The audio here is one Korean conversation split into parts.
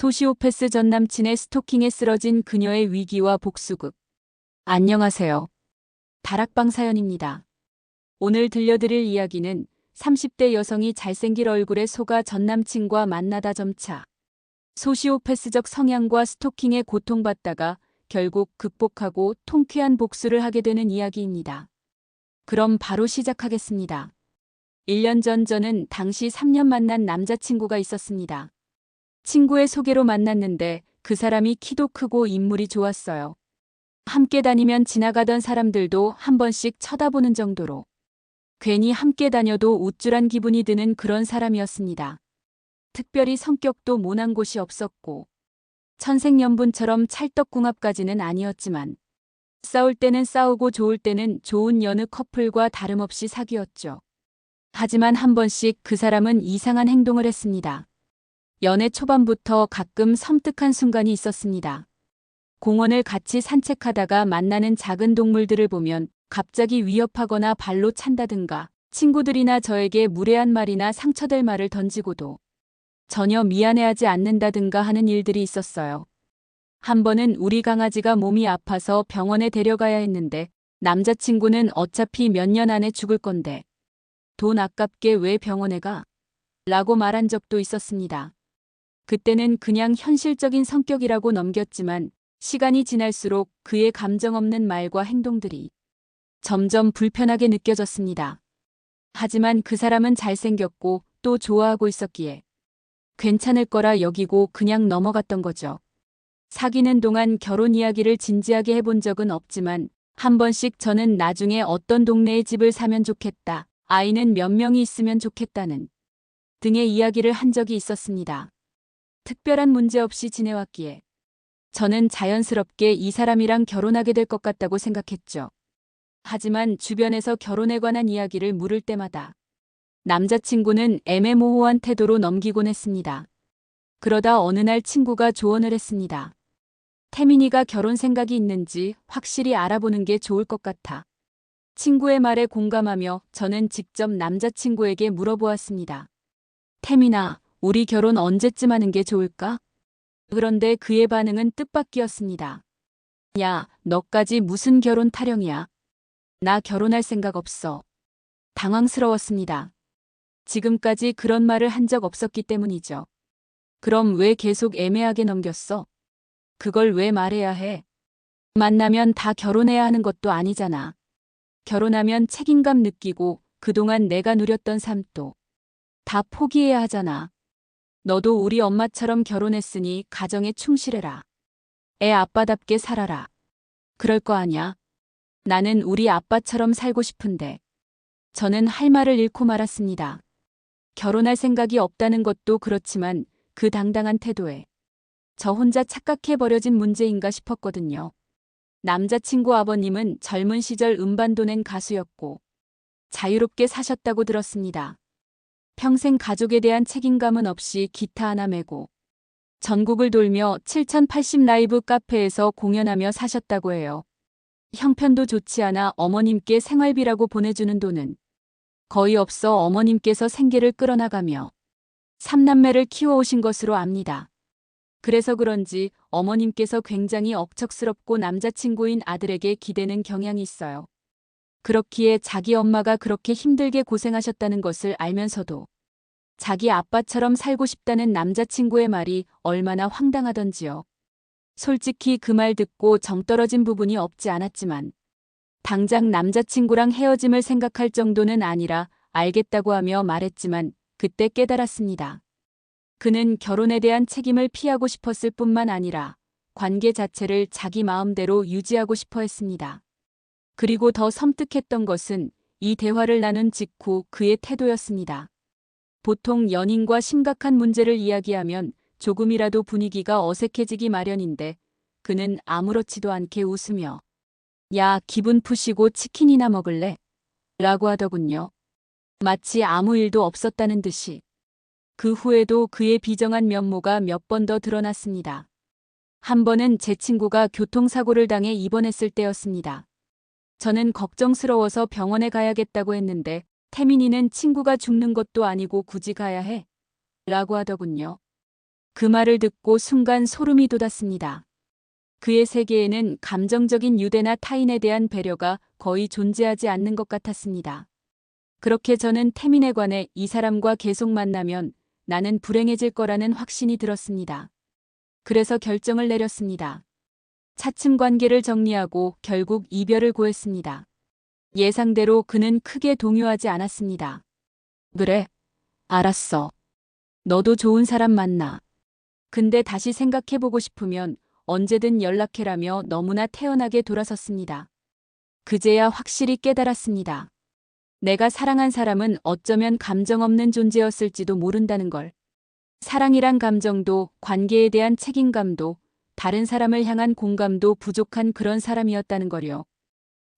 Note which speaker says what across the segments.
Speaker 1: 소시오패스 전 남친의 스토킹에 쓰러진 그녀의 위기와 복수극. 안녕하세요. 다락방 사연입니다. 오늘 들려드릴 이야기는 30대 여성이 잘생긴 얼굴에 속아 전 남친과 만나다 점차 소시오패스적 성향과 스토킹에 고통받다가 결국 극복하고 통쾌한 복수를 하게 되는 이야기입니다. 그럼 바로 시작하겠습니다. 1년 전 저는 당시 3년 만난 남자친구가 있었습니다. 친구의 소개로 만났는데 그 사람이 키도 크고 인물이 좋았어요. 함께 다니면 지나가던 사람들도 한 번씩 쳐다보는 정도로 괜히 함께 다녀도 우쭐한 기분이 드는 그런 사람이었습니다. 특별히 성격도 모난 곳이 없었고 천생연분처럼 찰떡궁합까지는 아니었지만 싸울 때는 싸우고 좋을 때는 좋은 여느 커플과 다름없이 사귀었죠. 하지만 한 번씩 그 사람은 이상한 행동을 했습니다. 연애 초반부터 가끔 섬뜩한 순간이 있었습니다. 공원을 같이 산책하다가 만나는 작은 동물들을 보면 갑자기 위협하거나 발로 찬다든가 친구들이나 저에게 무례한 말이나 상처될 말을 던지고도 전혀 미안해하지 않는다든가 하는 일들이 있었어요. 한 번은 우리 강아지가 몸이 아파서 병원에 데려가야 했는데 남자친구는 어차피 몇 년 안에 죽을 건데 돈 아깝게 왜 병원에 가? 라고 말한 적도 있었습니다. 그때는 그냥 현실적인 성격이라고 넘겼지만 시간이 지날수록 그의 감정 없는 말과 행동들이 점점 불편하게 느껴졌습니다. 하지만 그 사람은 잘생겼고 또 좋아하고 있었기에 괜찮을 거라 여기고 그냥 넘어갔던 거죠. 사귀는 동안 결혼 이야기를 진지하게 해본 적은 없지만 한 번씩 저는 나중에 어떤 동네에 집을 사면 좋겠다, 아이는 몇 명이 있으면 좋겠다는 등의 이야기를 한 적이 있었습니다. 특별한 문제 없이 지내왔기에 저는 자연스럽게 이 사람이랑 결혼하게 될 것 같다고 생각했죠. 하지만 주변에서 결혼에 관한 이야기를 물을 때마다 남자친구는 애매모호한 태도로 넘기곤 했습니다. 그러다 어느 날 친구가 조언을 했습니다. 태민이가 결혼 생각이 있는지 확실히 알아보는 게 좋을 것 같아. 친구의 말에 공감하며 저는 직접 남자친구에게 물어보았습니다. 태민아, 우리 결혼 언제쯤 하는 게 좋을까? 그런데 그의 반응은 뜻밖이었습니다. 야, 너까지 무슨 결혼 타령이야? 나 결혼할 생각 없어. 당황스러웠습니다. 지금까지 그런 말을 한 적 없었기 때문이죠. 그럼 왜 계속 애매하게 넘겼어? 그걸 왜 말해야 해? 만나면 다 결혼해야 하는 것도 아니잖아. 결혼하면 책임감 느끼고 그동안 내가 누렸던 삶도 다 포기해야 하잖아. 너도 우리 엄마처럼 결혼했으니 가정에 충실해라. 애 아빠답게 살아라. 그럴 거 아냐? 나는 우리 아빠처럼 살고 싶은데. 저는 할 말을 잃고 말았습니다. 결혼할 생각이 없다는 것도 그렇지만 그 당당한 태도에 저 혼자 착각해버려진 문제인가 싶었거든요. 남자친구 아버님은 젊은 시절 음반도 낸 가수였고 자유롭게 사셨다고 들었습니다. 평생 가족에 대한 책임감은 없이 기타 하나 메고 전국을 돌며 7080 라이브 카페에서 공연하며 사셨다고 해요. 형편도 좋지 않아 어머님께 생활비라고 보내주는 돈은 거의 없어 어머님께서 생계를 끌어나가며 3남매를 키워오신 것으로 압니다. 그래서 그런지 어머님께서 굉장히 억척스럽고 남자친구인 아들에게 기대는 경향이 있어요. 그렇기에 자기 엄마가 그렇게 힘들게 고생하셨다는 것을 알면서도 자기 아빠처럼 살고 싶다는 남자친구의 말이 얼마나 황당하던지요. 솔직히 그 말 듣고 정 떨어진 부분이 없지 않았지만 당장 남자친구랑 헤어짐을 생각할 정도는 아니라 알겠다고 하며 말했지만 그때 깨달았습니다. 그는 결혼에 대한 책임을 피하고 싶었을 뿐만 아니라 관계 자체를 자기 마음대로 유지하고 싶어 했습니다. 그리고 더 섬뜩했던 것은 이 대화를 나눈 직후 그의 태도였습니다. 보통 연인과 심각한 문제를 이야기하면 조금이라도 분위기가 어색해지기 마련인데 그는 아무렇지도 않게 웃으며 야, 기분 푸시고 치킨이나 먹을래? 라고 하더군요. 마치 아무 일도 없었다는 듯이. 그 후에도 그의 비정한 면모가 몇 번 더 드러났습니다. 한 번은 제 친구가 교통사고를 당해 입원했을 때였습니다. 저는 걱정스러워서 병원에 가야겠다고 했는데 태민이는 친구가 죽는 것도 아니고 굳이 가야 해? 라고 하더군요. 그 말을 듣고 순간 소름이 돋았습니다. 그의 세계에는 감정적인 유대나 타인에 대한 배려가 거의 존재하지 않는 것 같았습니다. 그렇게 저는 태민에 관해 이 사람과 계속 만나면 나는 불행해질 거라는 확신이 들었습니다. 그래서 결정을 내렸습니다. 차츰 관계를 정리하고 결국 이별을 고했습니다. 예상대로 그는 크게 동요하지 않았습니다. 그래, 알았어. 너도 좋은 사람 만나. 근데 다시 생각해보고 싶으면 언제든 연락해라며 너무나 태연하게 돌아섰습니다. 그제야 확실히 깨달았습니다. 내가 사랑한 사람은 어쩌면 감정 없는 존재였을지도 모른다는 걸. 사랑이란 감정도 관계에 대한 책임감도 다른 사람을 향한 공감도 부족한 그런 사람이었다는 거요.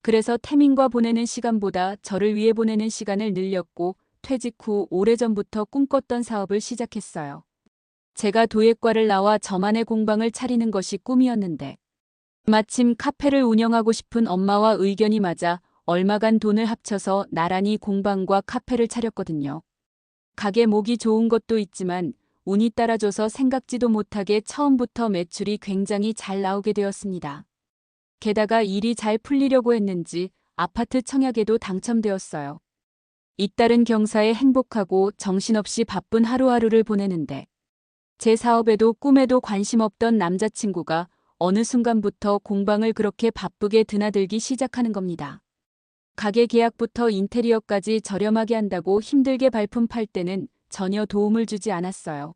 Speaker 1: 그래서 태민과 보내는 시간보다 저를 위해 보내는 시간을 늘렸고 퇴직 후 오래전부터 꿈꿨던 사업을 시작했어요. 제가 도예과를 나와 저만의 공방을 차리는 것이 꿈이었는데 마침 카페를 운영하고 싶은 엄마와 의견이 맞아 얼마간 돈을 합쳐서 나란히 공방과 카페를 차렸거든요. 가게 목이 좋은 것도 있지만 운이 따라줘서 생각지도 못하게 처음부터 매출이 굉장히 잘 나오게 되었습니다. 게다가 일이 잘 풀리려고 했는지 아파트 청약에도 당첨되었어요. 잇따른 경사에 행복하고 정신없이 바쁜 하루하루를 보내는데 제 사업에도 꿈에도 관심 없던 남자친구가 어느 순간부터 공방을 그렇게 바쁘게 드나들기 시작하는 겁니다. 가게 계약부터 인테리어까지 저렴하게 한다고 힘들게 발품 팔 때는 전혀 도움을 주지 않았어요.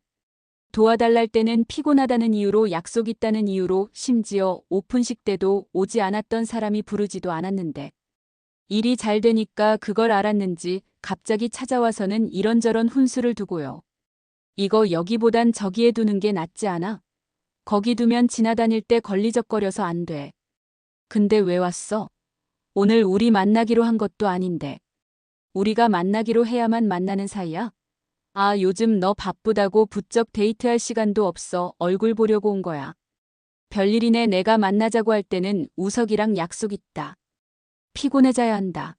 Speaker 1: 도와달랄 때는 피곤하다는 이유로 약속 있다는 이유로 심지어 오픈식 때도 오지 않았던 사람이 부르지도 않았는데 일이 잘 되니까 그걸 알았는지 갑자기 찾아와서는 이런저런 훈수를 두고요. 이거 여기보단 저기에 두는 게 낫지 않아? 거기 두면 지나다닐 때 걸리적거려서 안 돼. 근데 왜 왔어? 오늘 우리 만나기로 한 것도 아닌데. 우리가 만나기로 해야만 만나는 사이야? 아, 요즘 너 바쁘다고 부쩍 데이트할 시간도 없어. 얼굴 보려고 온 거야. 별일이네. 내가 만나자고 할 때는 우석이랑 약속 있다. 피곤해져야 한다.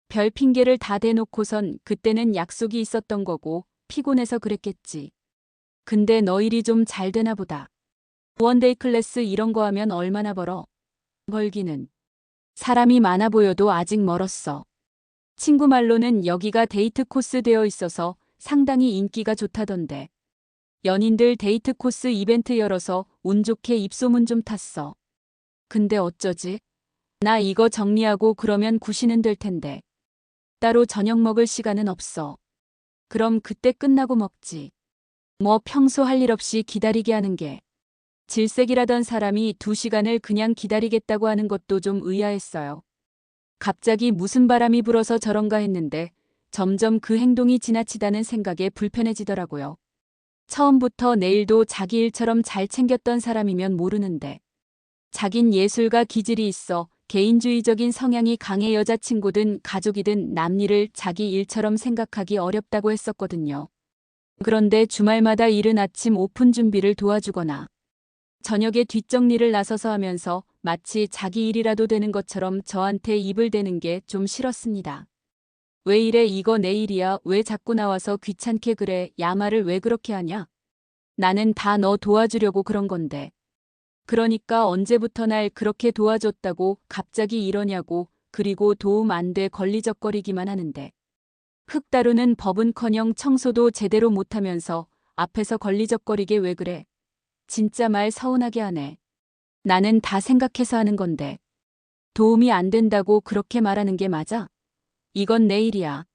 Speaker 1: 별 핑계를 다 대놓고선 그때는 약속이 있었던 거고 피곤해서 그랬겠지. 근데 너 일이 좀 잘 되나 보다. 원데이 클래스 이런 거 하면 얼마나 벌어? 벌기는. 사람이 많아 보여도 아직 멀었어. 친구 말로는 여기가 데이트 코스 되어 있어서 상당히 인기가 좋다던데. 연인들 데이트 코스 이벤트 열어서 운 좋게 입소문 좀 탔어. 근데 어쩌지? 나 이거 정리하고 그러면 구시는 될 텐데. 따로 저녁 먹을 시간은 없어. 그럼 그때 끝나고 먹지. 뭐 평소 할 일 없이 기다리게 하는 게. 질색이라던 사람이 2시간을 그냥 기다리겠다고 하는 것도 좀 의아했어요. 갑자기 무슨 바람이 불어서 저런가 했는데 점점 그 행동이 지나치다는 생각에 불편해지더라고요. 처음부터 내일도 자기 일처럼 잘 챙겼던 사람이면 모르는데 자긴 예술가 기질이 있어 개인주의적인 성향이 강해 여자친구든 가족이든 남일을 자기 일처럼 생각하기 어렵다고 했었거든요. 그런데 주말마다 이른 아침 오픈 준비를 도와주거나 저녁에 뒷정리를 나서서 하면서 마치 자기 일이라도 되는 것처럼 저한테 입을 대는 게 좀 싫었습니다. 왜 이래 이거 내 일이야 왜 자꾸 나와서 귀찮게 그래 야말을 왜 그렇게 하냐? 나는 다 너 도와주려고 그런 건데. 그러니까 언제부터 날 그렇게 도와줬다고 갑자기 이러냐고 그리고 도움 안 돼 걸리적거리기만 하는데. 흙 다루는 법은커녕 청소도 제대로 못하면서 앞에서 걸리적거리게 왜 그래? 진짜 말 서운하게 하네. 나는 다 생각해서 하는 건데. 도움이 안 된다고 그렇게 말하는 게 맞아? 이건 내 일이야.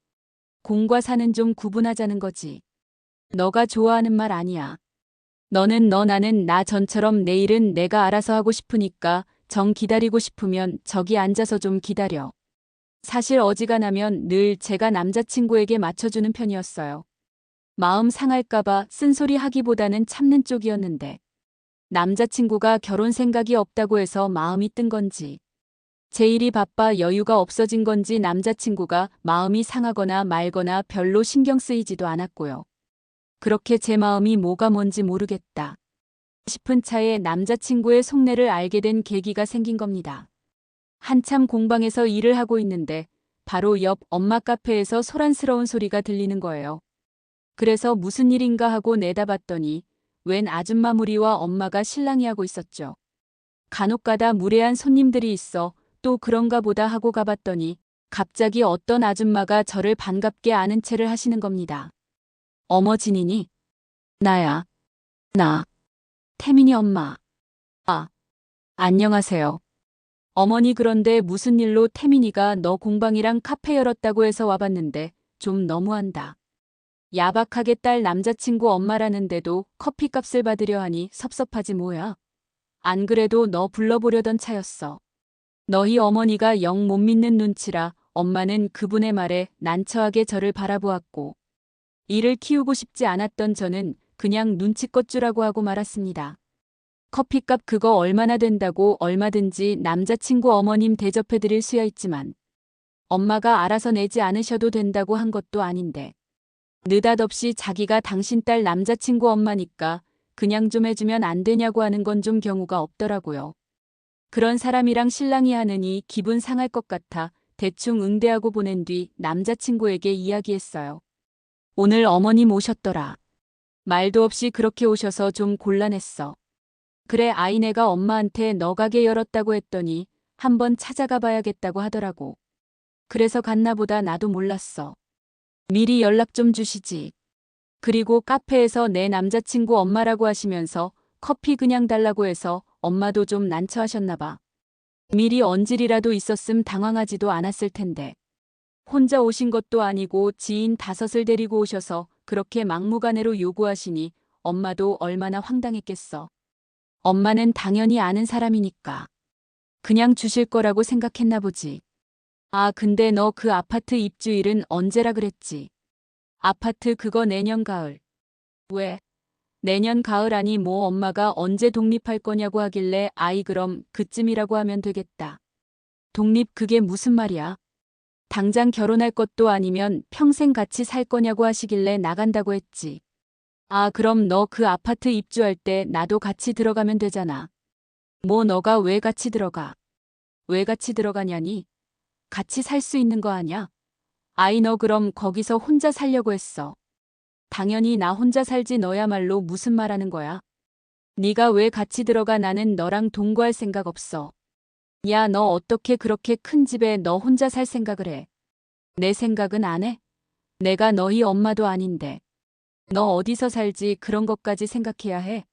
Speaker 1: 공과 사는 좀 구분하자는 거지. 너가 좋아하는 말 아니야. 너는 너 나는 나 전처럼 내 일은 내가 알아서 하고 싶으니까 정 기다리고 싶으면 저기 앉아서 좀 기다려. 사실 어지간하면 늘 제가 남자친구에게 맞춰주는 편이었어요. 마음 상할까봐 쓴소리 하기보다는 참는 쪽이었는데 남자친구가 결혼 생각이 없다고 해서 마음이 뜬 건지 제 일이 바빠 여유가 없어진 건지 남자친구가 마음이 상하거나 말거나 별로 신경 쓰이지도 않았고요. 그렇게 제 마음이 뭐가 뭔지 모르겠다 싶은 차에 남자친구의 속내를 알게 된 계기가 생긴 겁니다. 한참 공방에서 일을 하고 있는데 바로 옆 엄마 카페에서 소란스러운 소리가 들리는 거예요. 그래서 무슨 일인가 하고 내다봤더니 웬 아줌마 무리와 엄마가 실랑이하고 있었죠. 간혹가다 무례한 손님들이 있어 또 그런가 보다 하고 가봤더니 갑자기 어떤 아줌마가 저를 반갑게 아는 체를 하시는 겁니다. 어머 진인이? 나야. 나. 태민이 엄마. 아, 안녕하세요. 어머니 그런데 무슨 일로 태민이가 너 공방이랑 카페 열었다고 해서 와봤는데 좀 너무한다. 야박하게 딸 남자친구 엄마라는데도 커피값을 받으려 하니 섭섭하지 뭐야. 안 그래도 너 불러보려던 차였어. 너희 어머니가 영 못 믿는 눈치라 엄마는 그분의 말에 난처하게 저를 바라보았고 이를 키우고 싶지 않았던 저는 그냥 눈치껏 주라고 하고 말았습니다. 커피값 그거 얼마나 된다고 얼마든지 남자친구 어머님 대접해드릴 수야 있지만 엄마가 알아서 내지 않으셔도 된다고 한 것도 아닌데 느닷없이 자기가 당신 딸 남자친구 엄마니까 그냥 좀 해주면 안 되냐고 하는 건 좀 경우가 없더라고요. 그런 사람이랑 실랑이 하느니 기분 상할 것 같아 대충 응대하고 보낸 뒤 남자친구에게 이야기했어요. 오늘 어머님 오셨더라. 말도 없이 그렇게 오셔서 좀 곤란했어. 그래 아이네가 엄마한테 너 가게 열었다고 했더니 한번 찾아가 봐야겠다고 하더라고. 그래서 갔나 보다 나도 몰랐어. 미리 연락 좀 주시지. 그리고 카페에서 내 남자친구 엄마라고 하시면서 커피 그냥 달라고 해서 엄마도 좀 난처하셨나 봐. 미리 언질이라도 있었음 당황하지도 않았을 텐데. 혼자 오신 것도 아니고 지인 5을 데리고 오셔서 그렇게 막무가내로 요구하시니 엄마도 얼마나 황당했겠어. 엄마는 당연히 아는 사람이니까. 그냥 주실 거라고 생각했나 보지. 아, 근데 너 그 아파트 입주일은 언제라 그랬지? 아파트 그거 내년 가을. 왜? 내년 가을 아니 뭐 엄마가 언제 독립할 거냐고 하길래 아이 그럼 그쯤이라고 하면 되겠다. 독립 그게 무슨 말이야? 당장 결혼할 것도 아니면 평생 같이 살 거냐고 하시길래 나간다고 했지. 아, 그럼 너 그 아파트 입주할 때 나도 같이 들어가면 되잖아. 뭐 너가 왜 같이 들어가? 왜 같이 들어가냐니? 같이 살 수 있는 거 아냐? 아이 너 그럼 거기서 혼자 살려고 했어. 당연히 나 혼자 살지 너야말로 무슨 말하는 거야? 네가 왜 같이 들어가 나는 너랑 동거할 생각 없어. 야 너 어떻게 그렇게 큰 집에 너 혼자 살 생각을 해? 내 생각은 안 해? 내가 너희 엄마도 아닌데. 너 어디서 살지 그런 것까지 생각해야 해?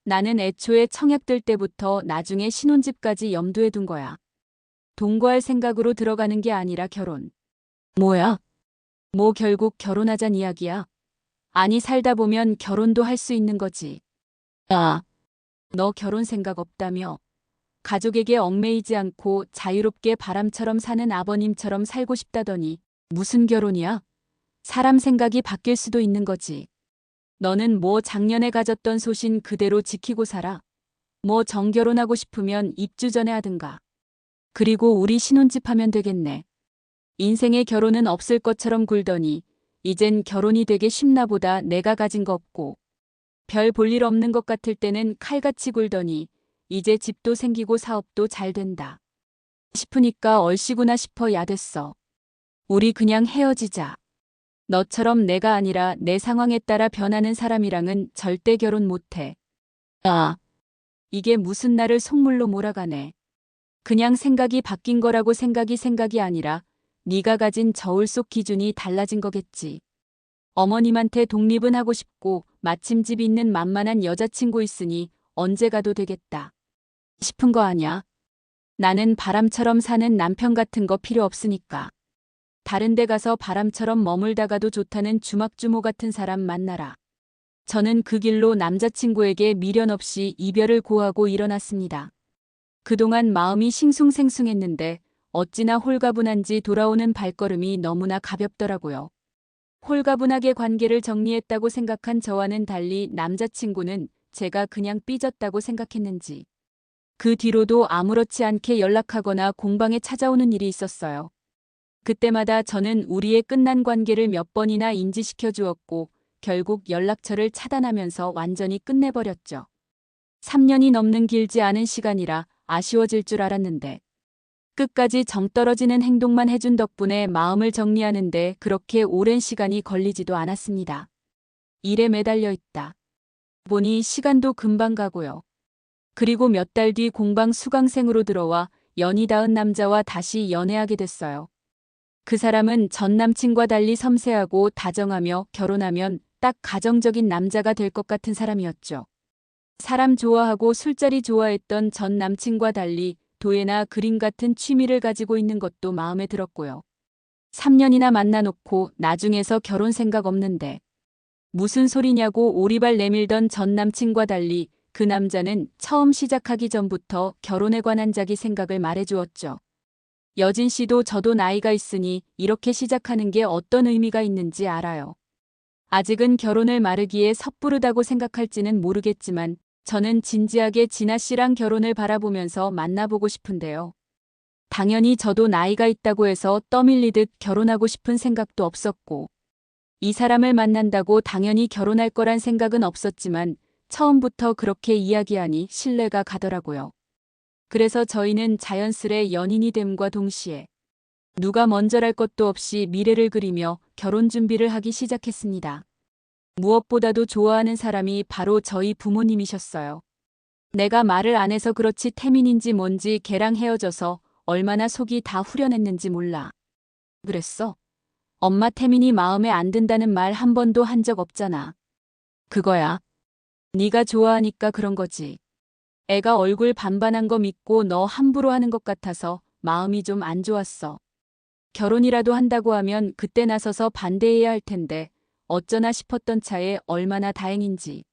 Speaker 1: 나는 애초에 청약들 때부터 나중에 신혼집까지 염두에 둔 거야. 동거할 생각으로 들어가는 게 아니라 결혼. 뭐야? 뭐 결국 결혼하잔 이야기야? 아니 살다 보면 결혼도 할 수 있는 거지. 아, 너 결혼 생각 없다며? 가족에게 얽매이지 않고 자유롭게 바람처럼 사는 아버님처럼 살고 싶다더니 무슨 결혼이야? 사람 생각이 바뀔 수도 있는 거지. 너는 뭐 작년에 가졌던 소신 그대로 지키고 살아. 뭐 정결혼하고 싶으면 입주 전에 하든가. 그리고 우리 신혼집 하면 되겠네. 인생에 결혼은 없을 것처럼 굴더니 이젠 결혼이 되게 쉽나 보다 내가 가진 거 없고 별 볼 일 없는 것 같을 때는 칼같이 굴더니 이제 집도 생기고 사업도 잘 된다. 싶으니까 얼씨구나 싶어 야됐어. 우리 그냥 헤어지자. 너처럼 내가 아니라 내 상황에 따라 변하는 사람이랑은 절대 결혼 못해. 아, 이게 무슨 나를 속물로 몰아가네. 그냥 생각이 바뀐 거라고 생각이 아니라 네가 가진 저울 속 기준이 달라진 거겠지. 어머님한테 독립은 하고 싶고 마침 집 있는 만만한 여자친구 있으니 언제 가도 되겠다. 싶은 거 아냐? 나는 바람처럼 사는 남편 같은 거 필요 없으니까. 다른 데 가서 바람처럼 머물다가도 좋다는 주막주모 같은 사람 만나라. 저는 그 길로 남자친구에게 미련 없이 이별을 고하고 일어났습니다. 그동안 마음이 싱숭생숭했는데 어찌나 홀가분한지 돌아오는 발걸음이 너무나 가볍더라고요. 홀가분하게 관계를 정리했다고 생각한 저와는 달리 남자친구는 제가 그냥 삐졌다고 생각했는지 그 뒤로도 아무렇지 않게 연락하거나 공방에 찾아오는 일이 있었어요. 그때마다 저는 우리의 끝난 관계를 몇 번이나 인지시켜 주었고 결국 연락처를 차단하면서 완전히 끝내버렸죠. 3년이 넘는 길지 않은 시간이라 아쉬워질 줄 알았는데 끝까지 정떨어지는 행동만 해준 덕분에 마음을 정리하는데 그렇게 오랜 시간이 걸리지도 않았습니다. 일에 매달려 있다. 보니 시간도 금방 가고요. 그리고 몇 달 뒤 공방 수강생으로 들어와 연이 닿은 남자와 다시 연애하게 됐어요. 그 사람은 전 남친과 달리 섬세하고 다정하며 결혼하면 딱 가정적인 남자가 될 것 같은 사람이었죠. 사람 좋아하고 술자리 좋아했던 전 남친과 달리 도예나 그림 같은 취미를 가지고 있는 것도 마음에 들었고요. 3년이나 만나놓고 나중에서 결혼 생각 없는데 무슨 소리냐고 오리발 내밀던 전 남친과 달리 그 남자는 처음 시작하기 전부터 결혼에 관한 자기 생각을 말해주었죠. 여진 씨도 저도 나이가 있으니 이렇게 시작하는 게 어떤 의미가 있는지 알아요. 아직은 결혼을 마르기에 섣부르다고 생각할지는 모르겠지만 저는 진지하게 진아 씨랑 결혼을 바라보면서 만나보고 싶은데요. 당연히 저도 나이가 있다고 해서 떠밀리듯 결혼하고 싶은 생각도 없었고 이 사람을 만난다고 당연히 결혼할 거란 생각은 없었지만 처음부터 그렇게 이야기하니 신뢰가 가더라고요. 그래서 저희는 자연스레 연인이 됨과 동시에 누가 먼저랄 것도 없이 미래를 그리며 결혼 준비를 하기 시작했습니다. 무엇보다도 좋아하는 사람이 바로 저희 부모님이셨어요. 내가 말을 안 해서 그렇지 태민인지 뭔지 걔랑 헤어져서 얼마나 속이 다 후련했는지 몰라. 그랬어? 엄마 태민이 마음에 안 든다는 말 한 번도 한 적 없잖아. 그거야. 네가 좋아하니까 그런 거지. 애가 얼굴 반반한 거 믿고 너 함부로 하는 것 같아서 마음이 좀 안 좋았어. 결혼이라도 한다고 하면 그때 나서서 반대해야 할 텐데 어쩌나 싶었던 차에 얼마나 다행인지.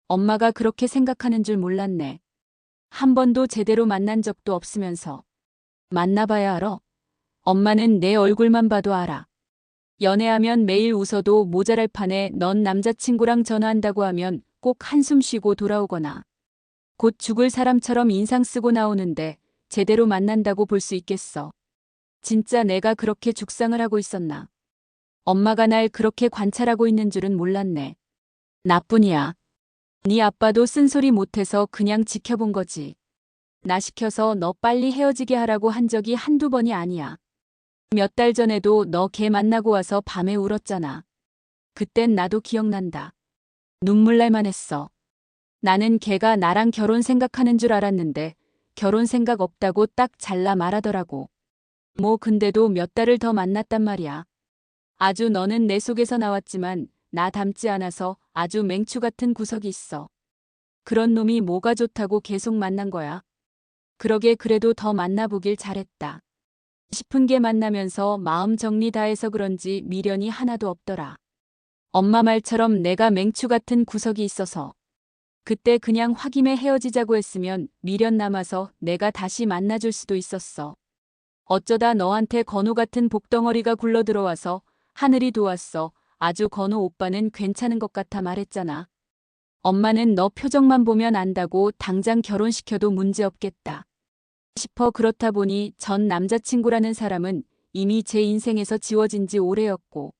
Speaker 1: 엄마가 그렇게 생각하는 줄 몰랐네. 한 번도 제대로 만난 적도 없으면서. 만나봐야 알아. 엄마는 내 얼굴만 봐도 알아. 연애하면 매일 웃어도 모자랄 판에 넌 남자친구랑 전화한다고 하면 꼭 한숨 쉬고 돌아오거나 곧 죽을 사람처럼 인상 쓰고 나오는데 제대로 만난다고 볼 수 있겠어. 진짜 내가 그렇게 죽상을 하고 있었나. 엄마가 날 그렇게 관찰하고 있는 줄은 몰랐네. 나뿐이야. 네 아빠도 쓴소리 못해서 그냥 지켜본 거지. 나 시켜서 너 빨리 헤어지게 하라고 한 적이 한두 번이 아니야. 몇 달 전에도 너 걔 만나고 와서 밤에 울었잖아. 그땐 나도 기억난다. 눈물 날 만했어. 나는 걔가 나랑 결혼 생각하는 줄 알았는데 결혼 생각 없다고 딱 잘라 말하더라고. 뭐 근데도 몇 달을 더 만났단 말이야. 아주 너는 내 속에서 나왔지만 나 닮지 않아서 아주 맹추 같은 구석이 있어. 그런 놈이 뭐가 좋다고 계속 만난 거야. 그러게 그래도 더 만나보길 잘했다. 싶은 게 만나면서 마음 정리 다 해서 그런지 미련이 하나도 없더라. 엄마 말처럼 내가 맹추 같은 구석이 있어서 그때 그냥 확임에 헤어지자고 했으면 미련 남아서 내가 다시 만나줄 수도 있었어. 어쩌다 너한테 건우 같은 복덩어리가 굴러 들어와서 하늘이 도왔어. 아주 건우 오빠는 괜찮은 것 같아 말했잖아. 엄마는 너 표정만 보면 안다고 당장 결혼시켜도 문제없겠다 싶어. 그렇다 보니 전 남자친구라는 사람은 이미 제 인생에서 지워진 지 오래였고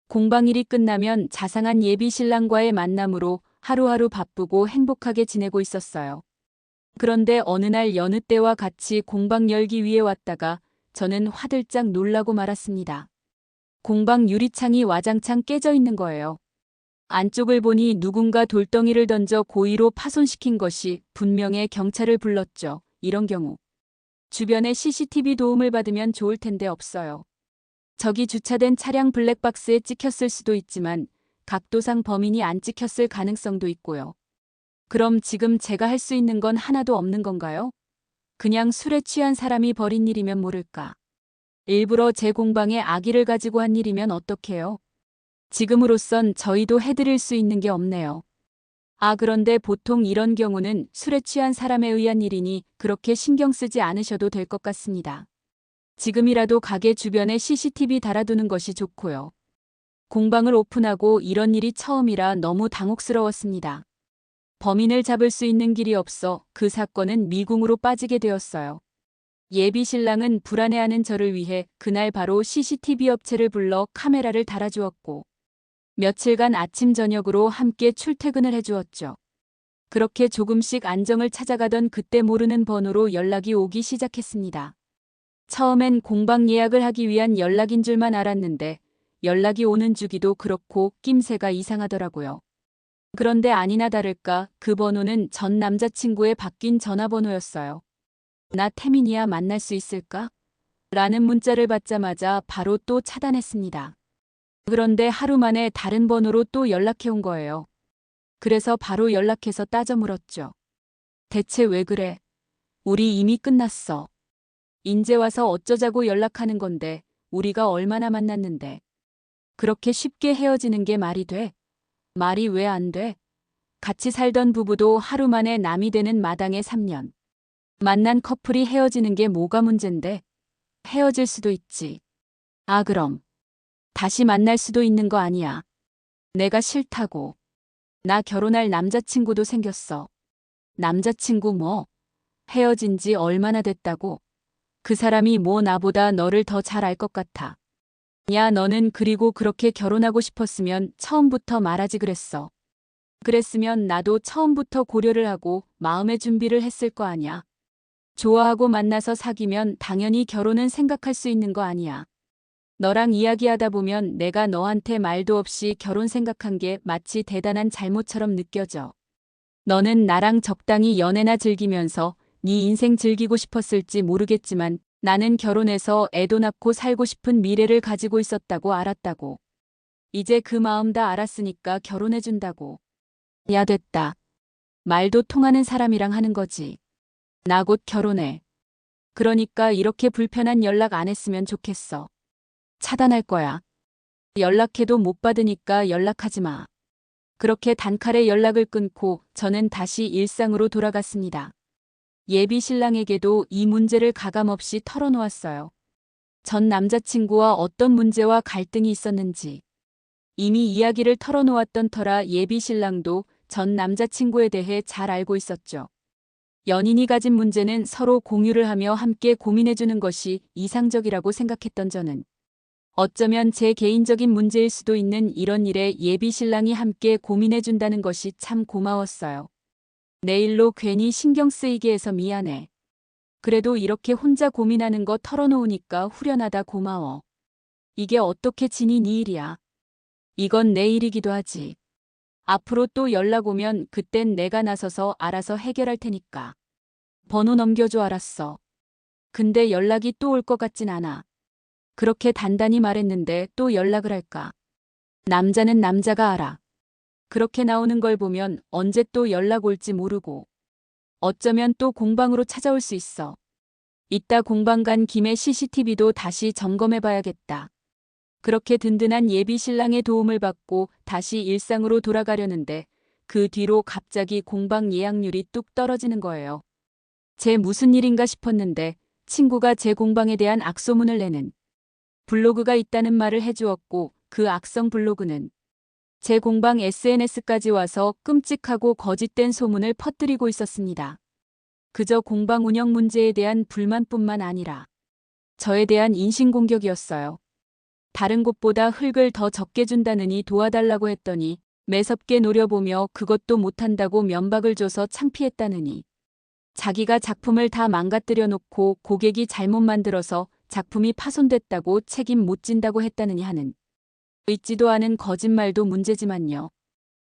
Speaker 1: 공방일이 끝나면 자상한 예비 신랑과의 만남으로 하루하루 바쁘고 행복하게 지내고 있었어요. 그런데 어느 날 여느 때와 같이 공방 열기 위해 왔다가 저는 화들짝 놀라고 말았습니다. 공방 유리창이 와장창 깨져 있는 거예요. 안쪽을 보니 누군가 돌덩이를 던져 고의로 파손시킨 것이 분명해. 경찰을 불렀죠. 이런 경우 주변에 CCTV 도움을 받으면 좋을 텐데 없어요. 저기 주차된 차량 블랙박스에 찍혔을 수도 있지만 각도상 범인이 안 찍혔을 가능성도 있고요. 그럼 지금 제가 할 수 있는 건 하나도 없는 건가요? 그냥 술에 취한 사람이 벌인 일이면 모를까. 일부러 제 공방에 악의를 가지고 한 일이면 어떡해요? 지금으로선 저희도 해드릴 수 있는 게 없네요. 그런데 보통 이런 경우는 술에 취한 사람에 의한 일이니 그렇게 신경 쓰지 않으셔도 될 것 같습니다. 지금이라도 가게 주변에 CCTV 달아두는 것이 좋고요. 공방을 오픈하고 이런 일이 처음이라 너무 당혹스러웠습니다. 범인을 잡을 수 있는 길이 없어 그 사건은 미궁으로 빠지게 되었어요. 예비 신랑은 불안해하는 저를 위해 그날 바로 CCTV 업체를 불러 카메라를 달아주었고 며칠간 아침 저녁으로 함께 출퇴근을 해주었죠. 그렇게 조금씩 안정을 찾아가던 그때 모르는 번호로 연락이 오기 시작했습니다. 처음엔 공방 예약을 하기 위한 연락인 줄만 알았는데 연락이 오는 주기도 그렇고 낌새가 이상하더라고요. 그런데 아니나 다를까 그 번호는 전 남자친구의 바뀐 전화번호였어요. 나 태민이야 만날 수 있을까? 라는 문자를 받자마자 바로 또 차단했습니다. 그런데 하루 만에 다른 번호로 또 연락해 온 거예요. 그래서 바로 연락해서 따져 물었죠. 대체 왜 그래? 우리 이미 끝났어. 인제 와서 어쩌자고 연락하는 건데 우리가 얼마나 만났는데. 그렇게 쉽게 헤어지는 게 말이 돼? 말이 왜 안 돼? 같이 살던 부부도 하루 만에 남이 되는 마당에 3년. 만난 커플이 헤어지는 게 뭐가 문젠데? 헤어질 수도 있지. 아, 그럼. 다시 만날 수도 있는 거 아니야. 내가 싫다고. 나 결혼할 남자친구도 생겼어. 남자친구 뭐? 헤어진 지 얼마나 됐다고? 그 사람이 뭐 나보다 너를 더 잘 알 것 같아. 야, 너는 그리고 그렇게 결혼하고 싶었으면 처음부터 말하지 그랬어. 그랬으면 나도 처음부터 고려를 하고 마음의 준비를 했을 거 아냐. 좋아하고 만나서 사귀면 당연히 결혼은 생각할 수 있는 거 아니야. 너랑 이야기하다 보면 내가 너한테 말도 없이 결혼 생각한 게 마치 대단한 잘못처럼 느껴져. 너는 나랑 적당히 연애나 즐기면서 네 인생 즐기고 싶었을지 모르겠지만 나는 결혼해서 애도 낳고 살고 싶은 미래를 가지고 있었다고 알았다고. 이제 그 마음 다 알았으니까 결혼해준다고. 야, 됐다. 말도 통하는 사람이랑 하는 거지. 나 곧 결혼해. 그러니까 이렇게 불편한 연락 안 했으면 좋겠어. 차단할 거야. 연락해도 못 받으니까 연락하지 마. 그렇게 단칼에 연락을 끊고 저는 다시 일상으로 돌아갔습니다. 예비 신랑에게도 이 문제를 가감없이 털어놓았어요. 전 남자친구와 어떤 문제와 갈등이 있었는지. 이미 이야기를 털어놓았던 터라 예비 신랑도 전 남자친구에 대해 잘 알고 있었죠. 연인이 가진 문제는 서로 공유를 하며 함께 고민해주는 것이 이상적이라고 생각했던 저는 어쩌면 제 개인적인 문제일 수도 있는 이런 일에 예비 신랑이 함께 고민해준다는 것이 참 고마웠어요. 내 일로 괜히 신경 쓰이게 해서 미안해. 그래도 이렇게 혼자 고민하는 거 털어놓으니까 후련하다 고마워. 이게 어떻게 지니 네 일이야. 이건 내 일이기도 하지. 앞으로 또 연락 오면 그땐 내가 나서서 알아서 해결할 테니까. 번호 넘겨줘 알았어. 근데 연락이 또 올 것 같진 않아. 그렇게 단단히 말했는데 또 연락을 할까? 남자는 남자가 알아. 그렇게 나오는 걸 보면 언제 또 연락 올지 모르고. 어쩌면 또 공방으로 찾아올 수 있어. 이따 공방 간 김에 CCTV도 다시 점검해봐야겠다. 그렇게 든든한 예비 신랑의 도움을 받고 다시 일상으로 돌아가려는데 그 뒤로 갑자기 공방 예약률이 뚝 떨어지는 거예요. 제 무슨 일인가 싶었는데 친구가 제 공방에 대한 악소문을 내는 블로그가 있다는 말을 해주었고 그 악성 블로그는 제 공방 SNS까지 와서 끔찍하고 거짓된 소문을 퍼뜨리고 있었습니다. 그저 공방 운영 문제에 대한 불만뿐만 아니라 저에 대한 인신공격이었어요. 다른 곳보다 흙을 더 적게 준다느니 도와달라고 했더니 매섭게 노려보며 그것도 못한다고 면박을 줘서 창피했다느니 자기가 작품을 다 망가뜨려 놓고 고객이 잘못 만들어서 작품이 파손됐다고 책임 못 진다고 했다느니 하는 있지도 않은 거짓말도 문제지만요.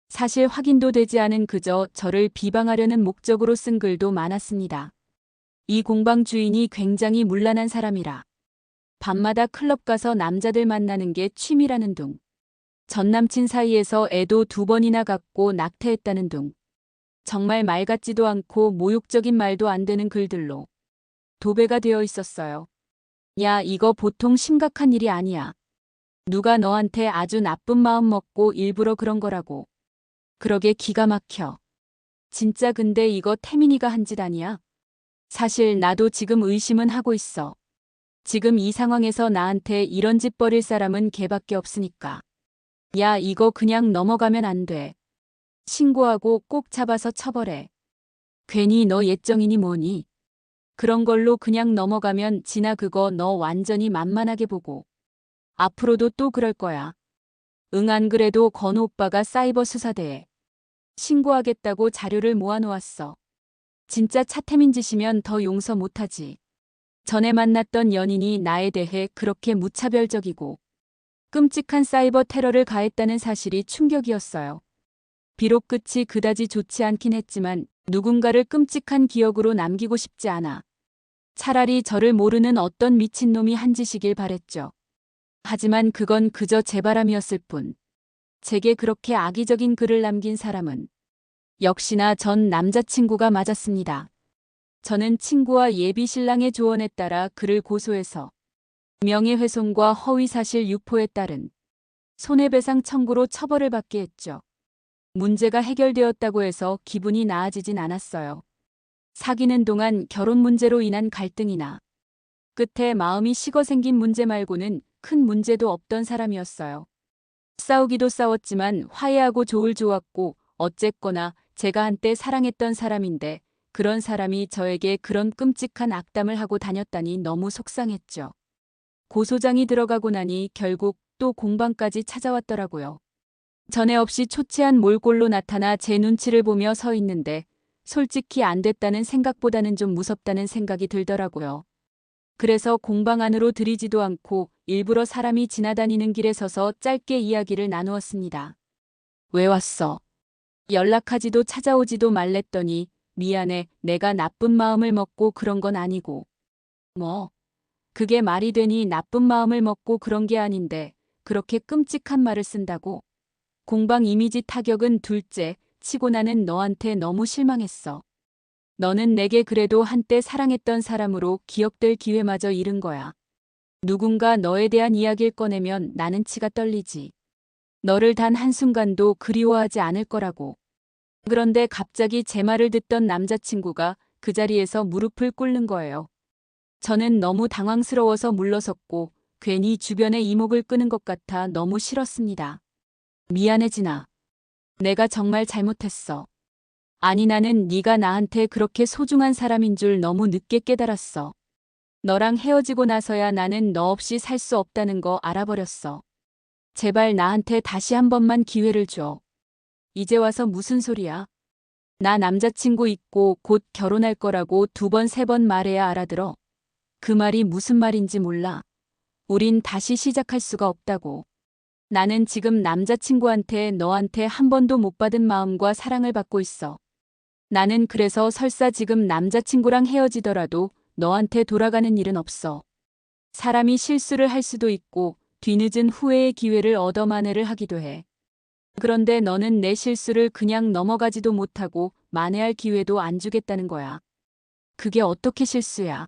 Speaker 1: 사실 확인도 되지 않은 그저 저를 비방하려는 목적으로 쓴 글도 많았습니다. 이 공방 주인이 굉장히 문란한 사람이라 밤마다 클럽 가서 남자들 만나는 게 취미라는 둥. 전 남친 사이에서 애도 2번이나 갖고 낙태했다는 둥. 정말 말 같지도 않고 모욕적인 말도 안 되는 글들로 도배가 되어 있었어요. 야, 이거 보통 심각한 일이 아니야. 누가 너한테 아주 나쁜 마음 먹고 일부러 그런 거라고. 그러게 기가 막혀. 진짜 근데 이거 태민이가 한 짓 아니야? 사실 나도 지금 의심은 하고 있어. 지금 이 상황에서 나한테 이런 짓 벌일 사람은 걔밖에 없으니까. 야, 이거 그냥 넘어가면 안 돼. 신고하고 꼭 잡아서 처벌해. 괜히 너 예정이니 뭐니. 그런 걸로 그냥 넘어가면 진아 그거 너 완전히 만만하게 보고. 앞으로도 또 그럴 거야. 응, 안 그래도 건우 오빠가 사이버 수사대에 신고하겠다고 자료를 모아놓았어. 진짜 차태민 짓이면 더 용서 못하지. 전에 만났던 연인이 나에 대해 그렇게 무차별적이고 끔찍한 사이버 테러를 가했다는 사실이 충격이었어요. 비록 끝이 그다지 좋지 않긴 했지만 누군가를 끔찍한 기억으로 남기고 싶지 않아. 차라리 저를 모르는 어떤 미친놈이 한 짓이길 바랬죠. 하지만 그건 그저 제 바람이었을 뿐. 제게 그렇게 악의적인 글을 남긴 사람은 역시나 전 남자친구가 맞았습니다. 저는 친구와 예비 신랑의 조언에 따라 그를 고소해서 명예훼손과 허위사실 유포에 따른 손해배상 청구로 처벌을 받게 했죠. 문제가 해결되었다고 해서 기분이 나아지진 않았어요. 사귀는 동안 결혼 문제로 인한 갈등이나 끝에 마음이 식어 생긴 문제 말고는 큰 문제도 없던 사람이었어요. 싸우기도 싸웠지만 화해하고 좋을 좋았고 어쨌거나 제가 한때 사랑했던 사람인데 그런 사람이 저에게 그런 끔찍한 악담을 하고 다녔다니 너무 속상했죠. 고소장이 들어가고 나니 결국 또 공방까지 찾아왔더라고요. 전에 없이 초췌한 몰골로 나타나 제 눈치를 보며 서 있는데 솔직히 안 됐다는 생각보다는 좀 무섭다는 생각이 들더라고요. 그래서 공방 안으로 들이지도 않고 일부러 사람이 지나다니는 길에 서서 짧게 이야기를 나누었습니다. 왜 왔어? 연락하지도 찾아오지도 말랬더니 미안해, 내가 나쁜 마음을 먹고 그런 건 아니고. 뭐? 그게 말이 되니 나쁜 마음을 먹고 그런 게 아닌데 그렇게 끔찍한 말을 쓴다고? 공방 이미지 타격은 둘째, 치고 나는 너한테 너무 실망했어. 너는 내게 그래도 한때 사랑했던 사람으로 기억될 기회마저 잃은 거야. 누군가 너에 대한 이야기를 꺼내면 나는 치가 떨리지. 너를 단 한순간도 그리워하지 않을 거라고. 그런데 갑자기 제 말을 듣던 남자친구가 그 자리에서 무릎을 꿇는 거예요. 저는 너무 당황스러워서 물러섰고 괜히 주변의 이목을 끄는 것 같아 너무 싫었습니다. 미안해 진아. 내가 정말 잘못했어. 아니 나는 네가 나한테 그렇게 소중한 사람인 줄 너무 늦게 깨달았어. 너랑 헤어지고 나서야 나는 너 없이 살 수 없다는 거 알아버렸어. 제발 나한테 다시 한 번만 기회를 줘. 이제 와서 무슨 소리야? 나 남자친구 있고 곧 결혼할 거라고 2번, 3번 말해야 알아들어. 그 말이 무슨 말인지 몰라. 우린 다시 시작할 수가 없다고. 나는 지금 남자친구한테 너한테 한 번도 못 받은 마음과 사랑을 받고 있어. 나는 그래서 설사 지금 남자친구랑 헤어지더라도 너한테 돌아가는 일은 없어. 사람이 실수를 할 수도 있고 뒤늦은 후회의 기회를 얻어 만회를 하기도 해. 그런데 너는 내 실수를 그냥 넘어가지도 못하고 만회할 기회도 안 주겠다는 거야. 그게 어떻게 실수야?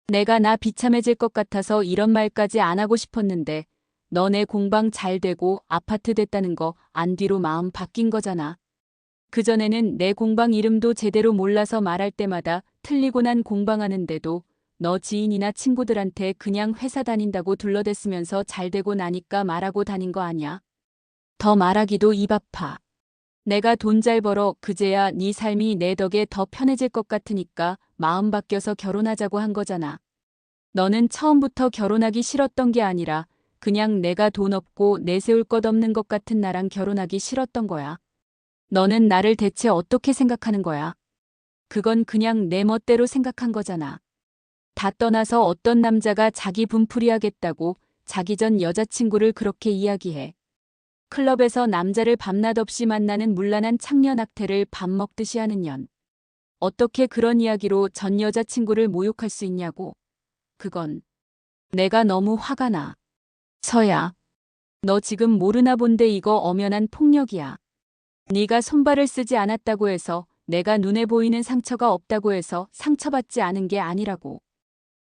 Speaker 1: 내가 나 비참해질 것 같아서 이런 말까지 안 하고 싶었는데 너네 공방 잘 되고 아파트 됐다는 거 안 뒤로 마음 바뀐 거잖아. 그전에는 내 공방 이름도 제대로 몰라서 말할 때마다 틀리고 난 공방하는데도 너 지인이나 친구들한테 그냥 회사 다닌다고 둘러댔으면서 잘 되고 나니까 말하고 다닌 거 아니야? 더 말하기도 입 아파. 내가 돈 잘 벌어 그제야 네 삶이 내 덕에 더 편해질 것 같으니까 마음 바뀌어서 결혼하자고 한 거잖아. 너는 처음부터 결혼하기 싫었던 게 아니라 그냥 내가 돈 없고 내세울 것 없는 것 같은 나랑 결혼하기 싫었던 거야. 너는 나를 대체 어떻게 생각하는 거야? 그건 그냥 내 멋대로 생각한 거잖아. 다 떠나서 어떤 남자가 자기 분풀이하겠다고 자기 전 여자친구를 그렇게 이야기해. 클럽에서 남자를 밤낮 없이 만나는 문란한 창년 악태를 밥 먹듯이 하는 년. 어떻게 그런 이야기로 전 여자친구를 모욕할 수 있냐고. 그건 내가 너무 화가 나. 서야, 너 지금 모르나 본데 이거 엄연한 폭력이야. 네가 손발을 쓰지 않았다고 해서 내가 눈에 보이는 상처가 없다고 해서 상처받지 않은 게 아니라고.